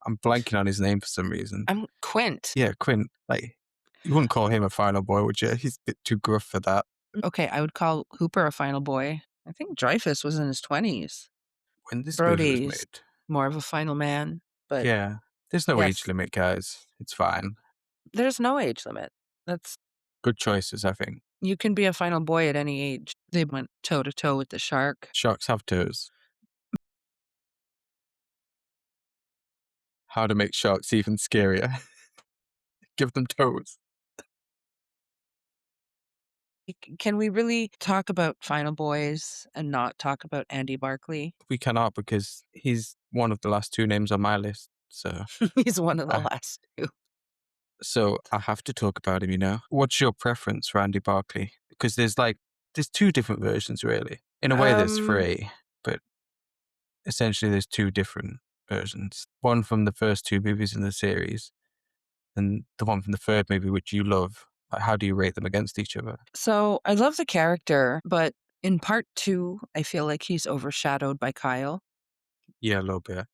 I'm blanking on his name for some reason. I'm Quint. Yeah, Quint. Like, you wouldn't call him a final boy, would you? He's a bit too gruff for that. Okay, I would call Hooper a final boy. I think Dreyfus was in his 20s. When this movie was Brody's made, more of a final man, but yeah, there's no age yes, limit, guys. It's fine. there's no age limit. That's Good choices, I think. You can be a final boy at any age. They went toe to toe with the shark. Sharks have toes. How to make sharks even scarier. Give them toes. Can we really talk about final boys and not talk about Andy Barkley? We cannot because he's one of the last 2 names on my list. So He's one of the I, last two. so I have to talk about him. What's your preference for Andy Barkley? Because there's 2 different versions, really. In a way, there's Um, 3, but essentially there's 2 different versions. One from the first 2 movies in the series, and the one from the third movie, which you love. Like, how do you rate them against each other? so I love the character, but in part two, I feel like he's overshadowed by Kyle. Yeah, a little bit.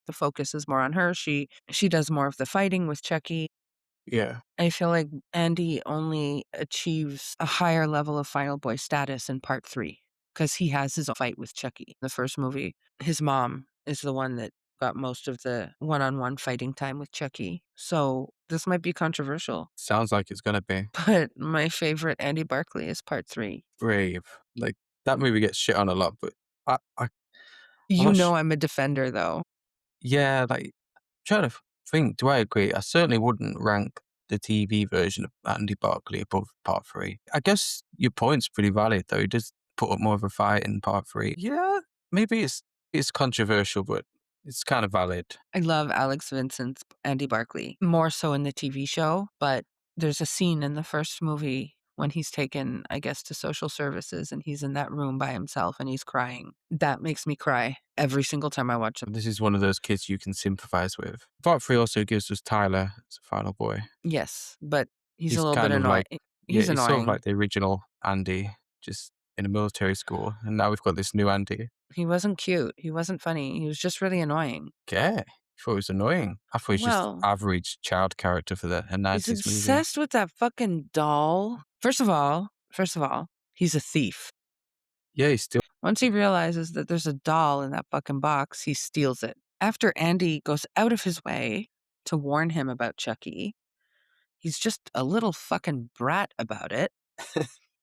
The focus is more on her. She does more of the fighting with Chucky. Yeah. I feel like Andy only achieves a higher level of final boy status in part three because he has his own fight with Chucky. The first movie, his mom is the one that got most of the one on one fighting time with Chucky. So this might be controversial, Sounds like it's gonna be but my favorite Andy Barkley is part three. brave. Like, that movie gets shit on a lot, but I'm You not know, I'm a defender though. yeah, like, trying to think, do I agree? I certainly wouldn't rank the TV version of Andy Barkley above part 3. I guess your point's pretty valid, though. He does put up more of a fight in part 3. Yeah, maybe it's controversial, but it's kind of valid. I love Alex Vincent's Andy Barkley, more so in the TV show, but there's a scene in the first movie when he's taken, I guess, to social services and he's in that room by himself and he's crying. That makes me cry every single time I watch it. This is one of those kids you can sympathize with. Part 3 also gives us Tyler as a final boy. Yes, but he's a He's little bit kind of annoying. like, yeah, He's he's sort of annoying. like the original Andy, just in a military school, and now we've got this new Andy. He wasn't cute. He wasn't funny. He was just really annoying. Okay. thought it was annoying. I thought he's just Well, average child character for a he's 90s movie. obsessed with that fucking doll. First of all, he's a thief. Yeah, he's still Once he realizes that there's a doll in that fucking box, he steals it. After Andy goes out of his way to warn him about Chucky, he's just a little fucking brat about it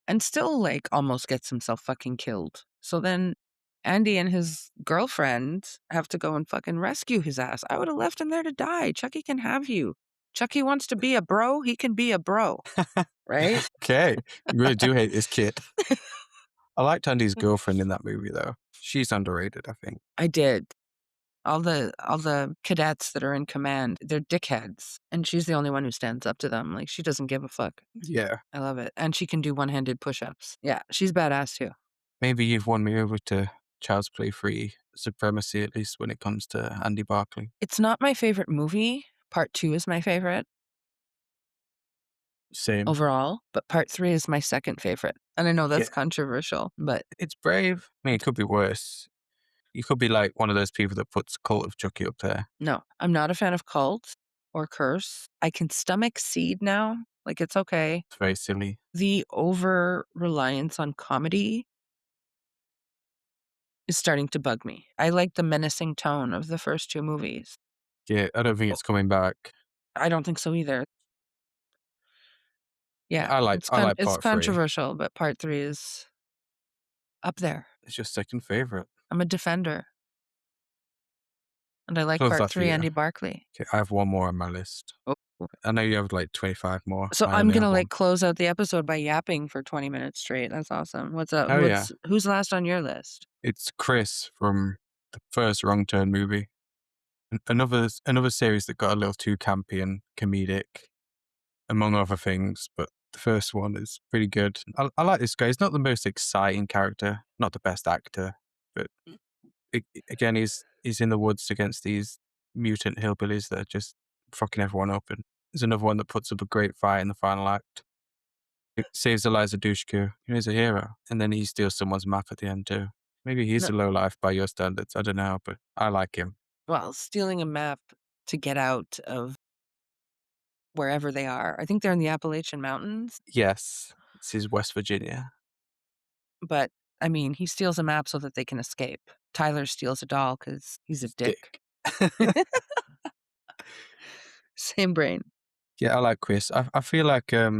and still, like, almost gets himself fucking killed. So then Andy and his girlfriend have to go and fucking rescue his ass. I would have left him there to die. Chucky can have you. Chucky wants to be a bro, he can be a bro, right? okay. You really do hate this kid. I liked Andy's girlfriend in that movie, though. She's underrated, I think. I did. All the cadets that are in command, they're dickheads, and she's the only one who stands up to them. Like, she doesn't give a fuck. Yeah. I love it. And she can do one-handed push-ups. Yeah, she's badass too. Maybe you've won me over to Child's Play 3 supremacy, at least when it comes to Andy Barclay. It's not my favorite movie. Part 2 is my favorite Same. overall, but Part 3 is my second favorite. And I know that's Yeah. controversial, but It's brave. I mean, it could be worse. You could be like one of those people that puts Cult of Chucky up there. no, I'm not a fan of Cult or Curse. I can stomach Seed now. Like, it's okay. It's very silly. The over-reliance on comedy is starting to bug me. I like the menacing tone of the first 2 movies. Yeah, I don't think it's coming back. I don't think so either. Yeah, I like it's part 3. controversial, but Part 3 is up there. It's your second favorite. I'm a defender. And I like Close Part that for 3, you. Andy Barclay. Okay, I have one more on my list. Oh. I know you have like 25 more. So I I'm only gonna, have like, one. close out the episode by yapping for 20 minutes straight. That's awesome. What's up? Oh, yeah. Who's last on your list? It's Chris from the first Wrong Turn movie. Another series that got a little too campy and comedic, among other things, but the first one is pretty good. I like this guy. He's not the most exciting character, not the best actor, but again, he's in the woods against these mutant hillbillies that are just fucking everyone up. And there's another one that puts up a great fight in the final act. It saves Eliza Dushku. He's a hero. And then he steals someone's map at the end too. Maybe he's No. a low life by your standards. I don't know, but I like him. Well, stealing a map to get out of wherever they are. I think they're in the Appalachian Mountains, Yes, this is West Virginia. but, I mean, he steals a map so that they can escape. Tyler steals a doll because he's a dick. Same brain. Yeah, I like Chris. I feel like I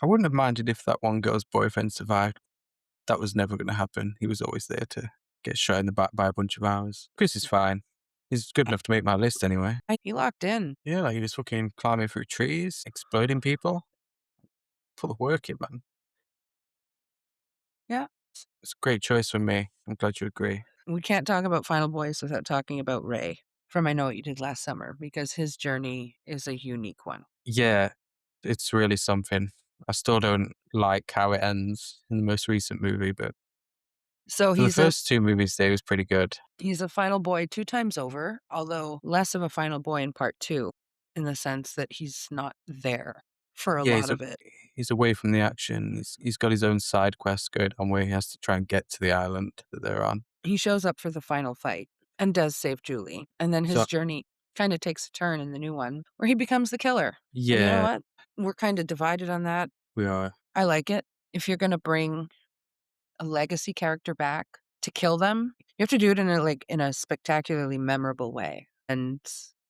wouldn't have minded if that one girl's boyfriend survived. That was never going to happen. He was always there to get shot in the back by a bunch of hours. Chris is fine. He's good enough to make my list anyway. He locked in. Yeah, like he was fucking climbing through trees, exploding people. Put the work in, man. Yeah. It's a great choice for me. I'm glad you agree. We can't talk about Final Boys without talking about Ray from I Know What You Did Last Summer, because his journey is a unique one. Yeah, it's really something. I still don't like how it ends in the most recent movie, but So for the first 2 movies, they was pretty good. he's a final boy 2 times over, although less of a final boy in part 2, in the sense that he's not there for a Yeah, lot of it. he's away from the action. He's got his own side quest going on where he has to try and get to the island that they're on. He shows up for the final fight and does save Julie, and then his So- journey kinda takes a turn in the new one, where he becomes the killer. And you know Yeah, what? We're kinda divided on that. we are. I like it. If you're gonna bring a legacy character back to kill them, you have to do it in a spectacularly memorable way, and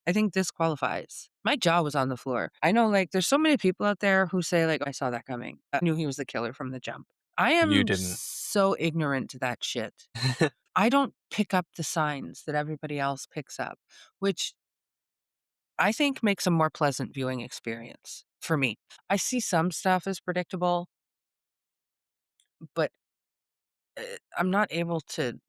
I think this qualifies. My jaw was on the floor. I know, like, there's so many people out there who say, like, "I saw that coming. I knew he was the killer from the jump." I You am didn't. so ignorant to that shit. I don't pick up the signs that everybody else picks up, which I think makes a more pleasant viewing experience for me. I see some stuff as predictable, but I'm not able to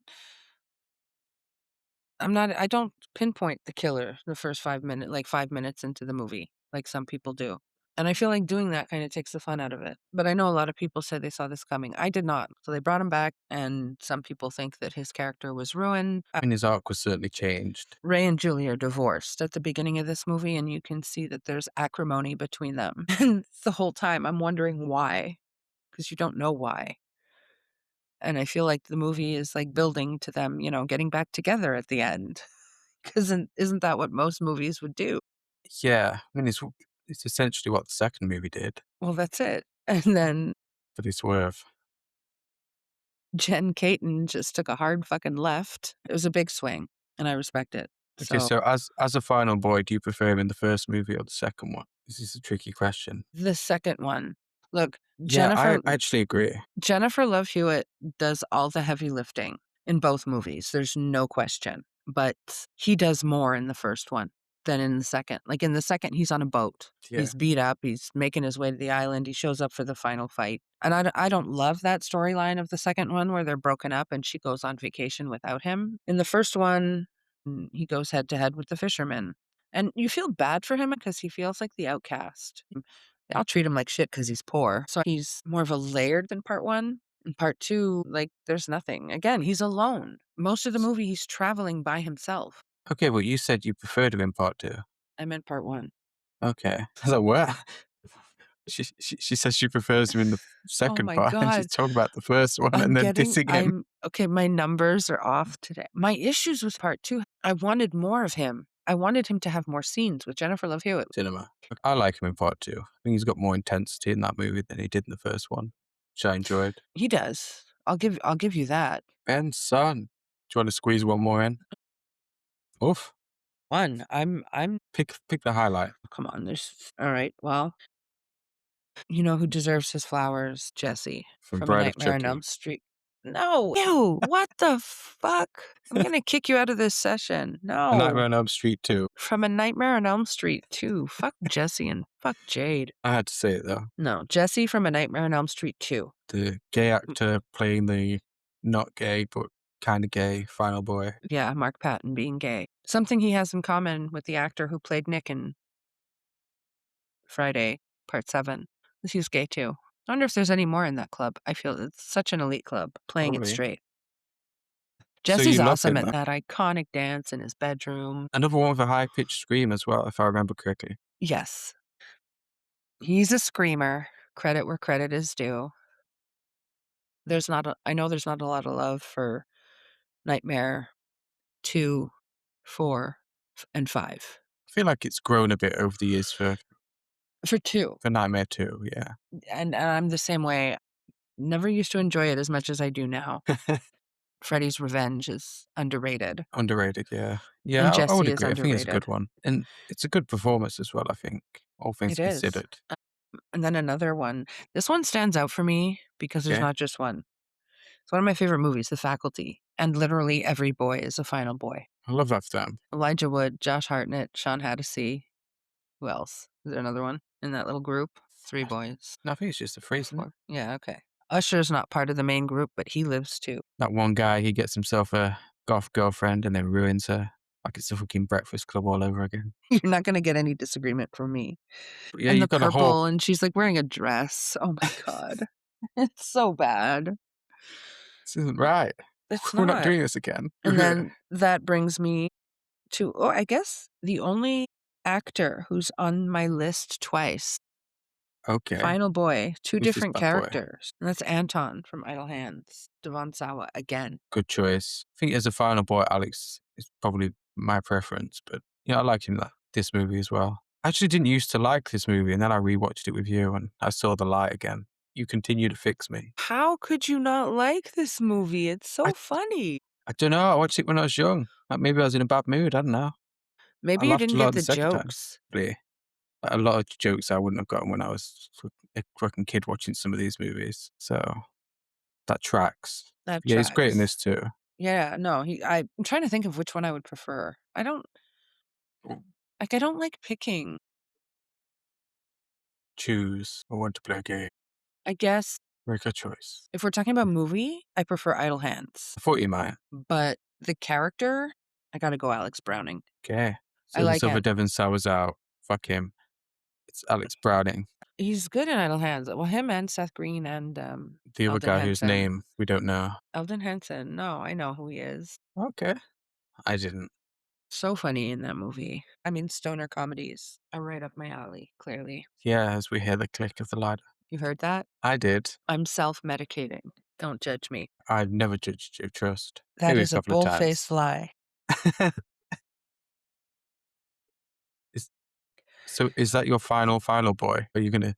I don't pinpoint the killer the first 5 minutes into the movie, like some people do. And I feel like doing that kinda takes the fun out of it. But I know a lot of people said they saw this coming. I did not. So they brought him back, and some people think that his character was ruined. I mean, his arc was certainly changed. Ray and Julie are divorced at the beginning of this movie, and you can see that there's acrimony between them. And the whole time I'm wondering why, because you don't know why. And I feel like the movie is, like, building to them, getting back together at the end. Because isn't that what most movies would do? Yeah, I mean, it's essentially what the second movie did, Well, that's it. And then but it's swerve. Jen Caton just took a hard fucking left. It was a big swing, and I respect it. Okay, So so as a final boy, do you prefer him in the first movie or the second one? This is a tricky question. the second one, look, Yeah, I actually agree. Jennifer Love Hewitt does all the heavy lifting in both movies. There's no question. But he does more in the first one than in the second. Like in the second, he's on a boat. Yeah. He's beat up. He's making his way to the island. He shows up for the final fight. And I don't love that storyline of the second one where they're broken up and she goes on vacation without him. In the first one, he goes head to head with the fisherman. And you feel bad for him because he feels like the outcast. They all treat him like shit because he's poor. So he's more of a layered than part one. In part two, like, there's nothing. Again, he's alone. Most of the movie, he's traveling by himself. Okay, well, you said you preferred him in part two. I meant part one. Okay. I was like, what? She says she prefers him in the second my part, and she's God. talking about the first one and then dissing him. Okay, my numbers are off today. My issues with part two, I wanted more of him. I wanted him to have more scenes with Jennifer Love Hewitt. Cinema. I like him in part two. I think he's got more intensity in that movie than he did in the first one, which I enjoyed. He does. I'll give you that. And son, do you want to squeeze one more in? Oof. One. I'm Pick the highlight. come on, there's all right. Well, you know who deserves his flowers? Jesse From from A Bride of Nightmare on Chucky. Elm Street. No. Ew, what the fuck? I'm gonna kick you out of this session. No. Nightmare on Elm Street 2. From A Nightmare on Elm Street 2. Fuck Jesse and fuck Jade. I had to say it though. No, Jesse from A Nightmare on Elm Street 2. The gay actor playing the not gay but kind of gay final boy. Yeah, Mark Patton being gay. Something he has in common with the actor who played Nick in Friday, Part 7. He was gay too. I wonder if there's any more in that club. I feel it's such an elite club, playing it Probably. straight. So Jesse's you love awesome him, at though? that iconic dance in his bedroom. Another one with a high pitched scream as well, if I remember correctly. Yes. He's a screamer. Credit where credit is due. I know there's not a lot of love for Nightmare 2, 4, and 5. I feel like it's grown a bit over the years for For 2. Nightmare 2, yeah. And I'm the same way. Never used to enjoy it as much as I do now. Freddy's Revenge is underrated. Underrated, yeah. Yeah, And I would Jesse is agree. I think it's a good underrated. one. And it's a good performance as well, I think, all things It is. considered. And then another one. This one stands out for me because there's Okay. not just one. It's one of my favorite movies, The Faculty. And literally every boy is a final boy. I love that for them. Elijah Wood, Josh Hartnett, Sean Hattasy. Who else? Is there another one in that little group? 3 boys. No, I think it's just a phrase, isn't it? 4. Yeah, okay. Usher's not part of the main group, but he lives too. That one guy, he gets himself a goth girlfriend and then ruins her. Like it's a fucking Breakfast Club all over again. You're not going to get any disagreement from me. But yeah, And the you've got a purple, whole... and she's like wearing a dress. Oh my God. It's so bad. This isn't right. It's We're not not. doing this again. And then that brings me to, I guess the only actor who's on my list twice. Okay. Final boy, 2 Who's this different bad boy? characters. And that's Anton from Idle Hands, Devon Sawa again. Good choice. I think as a final boy, Alex is probably my preference, but yeah, I like him in this movie as well. I actually didn't used to like this movie, and then I rewatched it with you, and I saw the light again. You continue to fix me. How could you not like this movie? It's so funny. I don't know. I watched it when I was young. Like, maybe I was in a bad mood. I don't know. Maybe I you laughed didn't a lot get the the second time. jokes. Really. A lot of jokes I wouldn't have gotten when I was a fucking kid watching some of these movies. So that tracks. That Yeah, he's great in tracks. this too. Yeah, no, I'm trying to think of which one I would prefer. I don't like picking. Choose or want to play a game. I guess Make a choice. if we're talking about movie, I prefer Idle Hands. I thought you might. But the character, I gotta go Alex Browning. Okay. So I like Silver him. Devon Sawa's out. Fuck him. It's Alex Browning. He's good in Idle Hands. Well, him and Seth Green and The other Eldon guy whose Henson. name we don't know. Eldon Henson. No, I know who he is. Okay. I didn't. So funny in that movie. I mean, stoner comedies are right up my alley, clearly. Yeah, as we hear the click of the ladder. You heard that? I did. I'm self-medicating. Don't judge me. I've never judged your trust. That Maybe is a a couple of bull-faced times. lie. So is that your final boy? Are you going to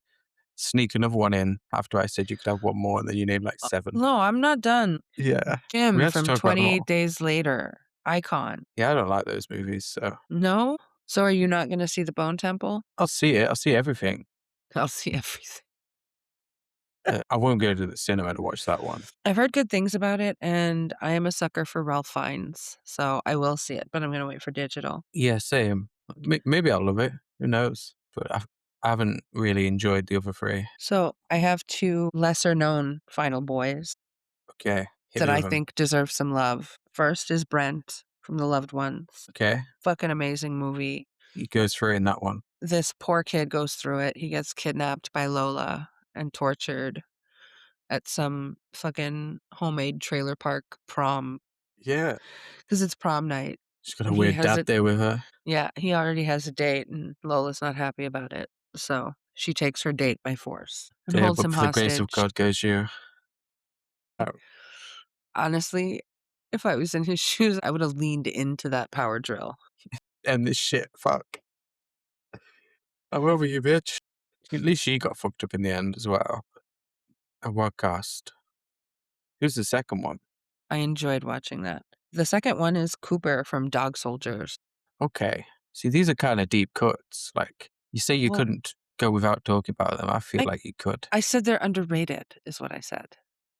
sneak another one in after I said you could have one more and then you named like 7? No, I'm not done. Yeah. We Jim had to from talk about them 28 all. Days Later. Icon. Yeah, I don't like those movies, so No? So are you not gonna see the Bone Temple? I'll see it. I'll see everything. I'll see everything. I won't go to the cinema to watch that one. I've heard good things about it, and I am a sucker for Ralph Fiennes, so I will see it, but I'm gonna wait for digital. Yeah, same. Maybe I'll love it. Who knows? But I haven't really enjoyed the other 3. So I have 2 lesser known final boys Okay, hit that me I with them. think deserve some love. First is Brent from The Loved Ones. Okay, Fucking amazing movie. he goes through in that one. This poor kid goes through it. He gets kidnapped by Lola and tortured at some fucking homemade trailer park prom Yeah, because it's prom night. she's got a And he weird has dad it. there with her. Yeah, he already has a date, and Lola's not happy about it. So she takes her date by force and Yeah, holds but him for the grace of hostage. God goes you. Oh, Honestly, if I was in his shoes, I would have leaned into that power drill. end this shit. Fuck. I'm over you, bitch. At least she got fucked up in the end as well. A what cast? Who's the second one? I enjoyed watching that. The second one is Cooper from Dog Soldiers. Okay. See, these are kind of deep cuts. Like, you say you Well, couldn't go without talking about them. I feel I like you could. I said they're underrated, is what I said.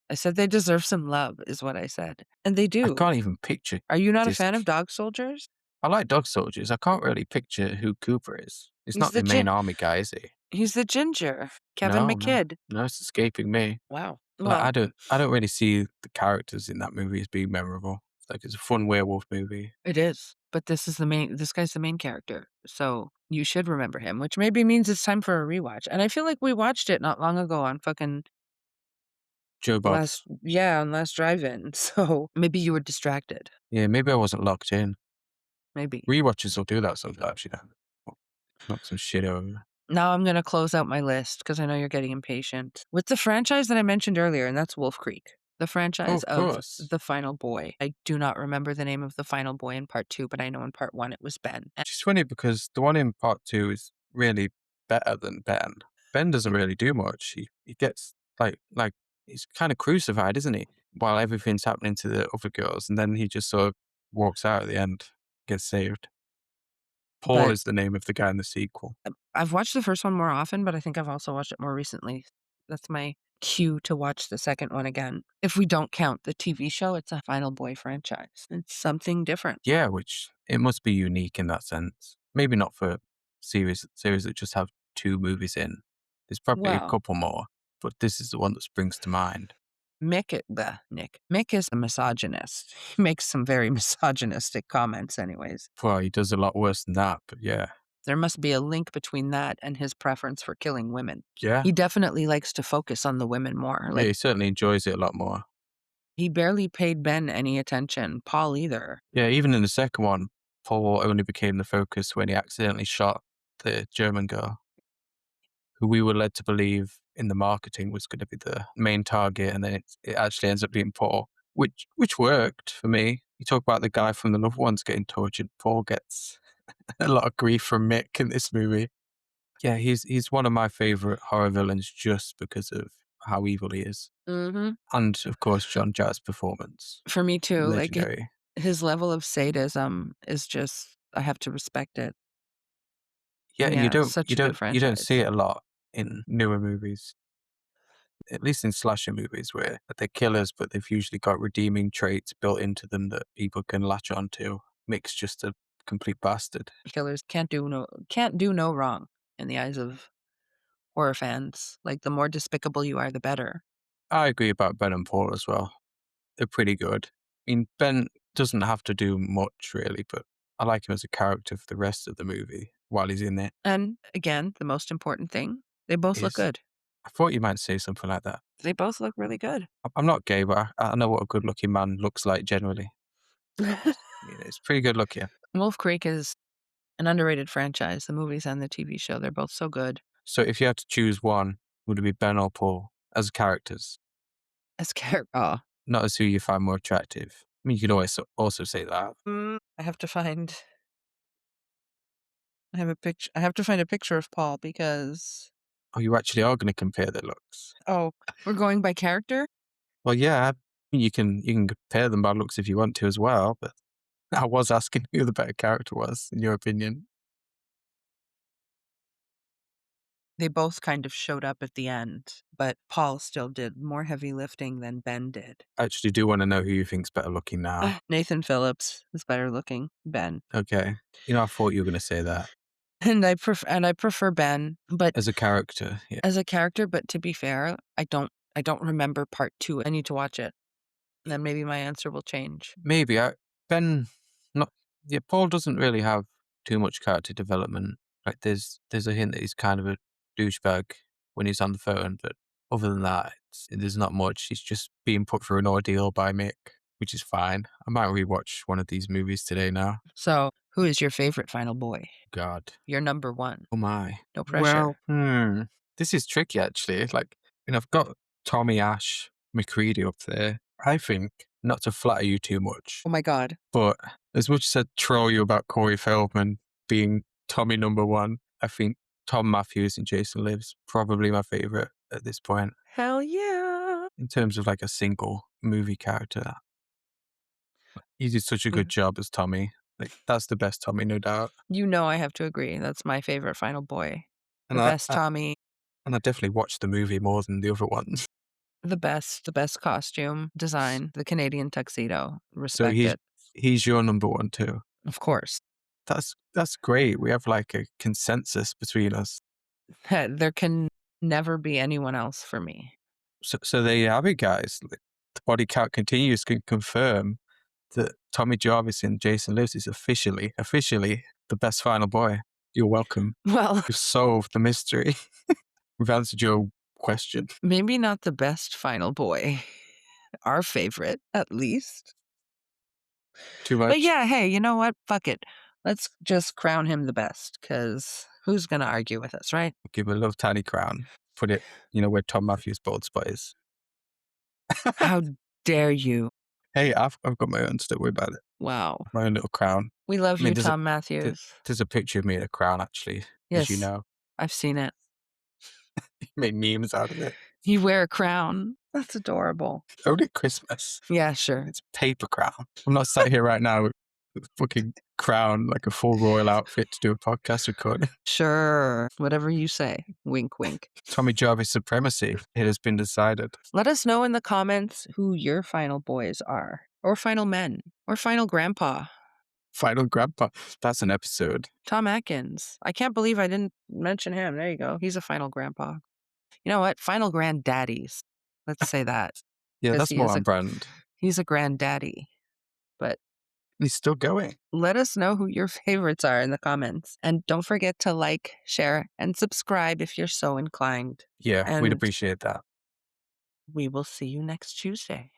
I said they deserve some love, is what I said. And they I do. can't even picture Are you not a this. fan of Dog Soldiers? I like Dog Soldiers. I can't really picture who Cooper is. He's He's not the the main army guy, is he? he's the ginger, Kevin No, no. McKidd. No, it's escaping me. Wow. Like, Well, I don't really see the characters in that movie as being memorable. Like, it's a fun werewolf movie. it is. But this guy's the main character. So you should remember him, which maybe means it's time for a rewatch. And I feel like we watched it not long ago on fucking Joe Bob. on last drive-in. So maybe you were distracted. Yeah, maybe I wasn't locked in. Maybe. Rewatches will do that sometimes, you know. Knock some shit over. Now I'm gonna close out my list because I know you're getting impatient. With the franchise that I mentioned earlier, and that's Wolf Creek. The Oh, franchise of of course. The Final Boy. I do not remember the name of the final boy in part 2, but I know in part 1 it was Ben. Which is funny because the one in part 2 is really better than Ben. Ben doesn't really do much. He gets like he's kind of crucified, isn't he? While everything's happening to the other girls, and then he just sort of walks out at the end, gets saved. Paul But is the name of the guy in the sequel. I've watched the first one more often, but I think I've also watched it more recently. That's my cue to watch the second one again. If we don't count the TV show, it's a Final Boy franchise. It's something different. Yeah, which it must be unique in that sense. Maybe not for series that just have 2 movies in. There's probably a Well, couple more, but this is the one that springs to mind. Mick is a misogynist. He makes some very misogynistic comments, anyways. Well, he does a lot worse than that, but yeah. There must be a link between that and his preference for killing women. Yeah. He definitely likes to focus on the women more. Yeah, Like, he certainly enjoys it a lot more. he barely paid Ben any attention, Paul either. Yeah, even in the second one, Paul only became the focus when he accidentally shot the German girl, who we were led to believe in the marketing was going to be the main target, and then it actually ends up being Paul, which worked for me. You talk about the guy from The Loved Ones getting tortured. Paul gets a lot of grief from Mick in this movie. Yeah, he's one of my favorite horror villains just because of how evil he is, Mm-hmm. and of course John Jarrett's performance, For me too. Like, legendary. his level of sadism is just, I have to respect it. Yeah, and Yeah, it's such a good you don't see franchise. it a lot in newer movies, at least in slasher movies where they're killers, but they've usually got redeeming traits built into them that people can latch onto. Mick's just a complete bastard. Killers can't do no wrong in the eyes of horror fans. Like, the more despicable you are, the better. I agree about Ben and Paul as well. They're pretty good. I mean, Ben doesn't have to do much really, but I like him as a character for the rest of the movie while he's in it. And again, the most important thing, they both look Is good. I thought you might say something like that. They both look really good. I'm not gay, but I know what a good-looking man looks like generally. It's pretty good looking. Wolf Creek is an underrated franchise. The movies and the TV show, they're both so good. So if you had to choose one, would it be Ben or Paul as characters, As character, not as who you find more attractive? I mean, you could always also say that. I have to find I have a picture. I have to find a picture of Paul because Oh, you actually are going to compare their looks. we're going by character. Well, yeah, you can compare them by looks if you want to as well, but I was asking who the better character was, in your opinion. They both kind of showed up at the end, but Paul still did more heavy lifting than Ben did. I actually do want to know who you think's better looking now. Nathan Phillips is better looking. Ben. Okay. I thought you were going to say that. And I prefer Ben, but As a character, yeah. as a character, but to be fair, I don't remember part 2. I need to watch it. Then maybe my answer will change. Maybe. Ben, not, yeah, Paul doesn't really have too much character development. Like, there's a hint that he's kind of a douchebag when he's on the phone, but other than that, there's not much. He's just being put through an ordeal by Mick, which is fine. I might rewatch one of these movies today now. So, who is your favorite final boy? God. Your number 1. Oh my. No pressure. Well, this is tricky actually. Like, I've got Tommy Ash McCready up there. I think, not to flatter you too much, Oh my god. but as much as I troll you about Corey Feldman being Tommy number 1, I think Tom Matthews and Jason Lives probably my favorite at this point Hell yeah. in terms of like a single movie character. He did such a good job as Tommy. Like, that's the best Tommy, no doubt. You know I have to agree. That's my favorite final boy. And The I, best I Tommy, and I definitely watched the movie more than the other ones. the best costume design, the Canadian tuxedo. So Respect it. he's your number 1 too. Of course. That's great. We have like a consensus between us. There can never be anyone else for me. So there you have it, guys. Like, the body count continues can confirm that Tommy Jarvis in Jason Lives is officially the best final boy. You're welcome. Well, We've solved the mystery. We've answered your question. maybe not the best final boy. Our favorite, at least. Too much? But yeah, hey, you know what? Fuck it. Let's just crown him the best, because who's going to argue with us, right? Give him a little tiny crown. Put it, where Tom Matthews' bald spot is. How dare you? Hey, I've got my own, so don't worry about it. Wow. My own little crown. We love I mean, you, Tom Matthews. There's a picture of me in a crown, actually, as you Yes. know. I've seen it. Made memes out of it. You wear a crown. That's adorable. Only at Christmas. Yeah, sure. It's a paper crown. I'm not sat here right now with a fucking crown, like a full royal outfit to do a podcast recording. Sure. Whatever you say. Wink, wink. Tommy Jarvis supremacy. It has been decided. Let us know in the comments who your final boys are, or final men, or final grandpa. Final grandpa. That's an episode. Tom Atkins. I can't believe I didn't mention him. There you go. He's a final grandpa. You know what? Final granddaddies. Let's say that. Yeah, 'Cause that's he more is on a- brand. He's a granddaddy. But He's still going. let us know who your favorites are in the comments. And don't forget to like, share, and subscribe if you're so inclined. Yeah, we'd And- appreciate that. We will see you next Tuesday.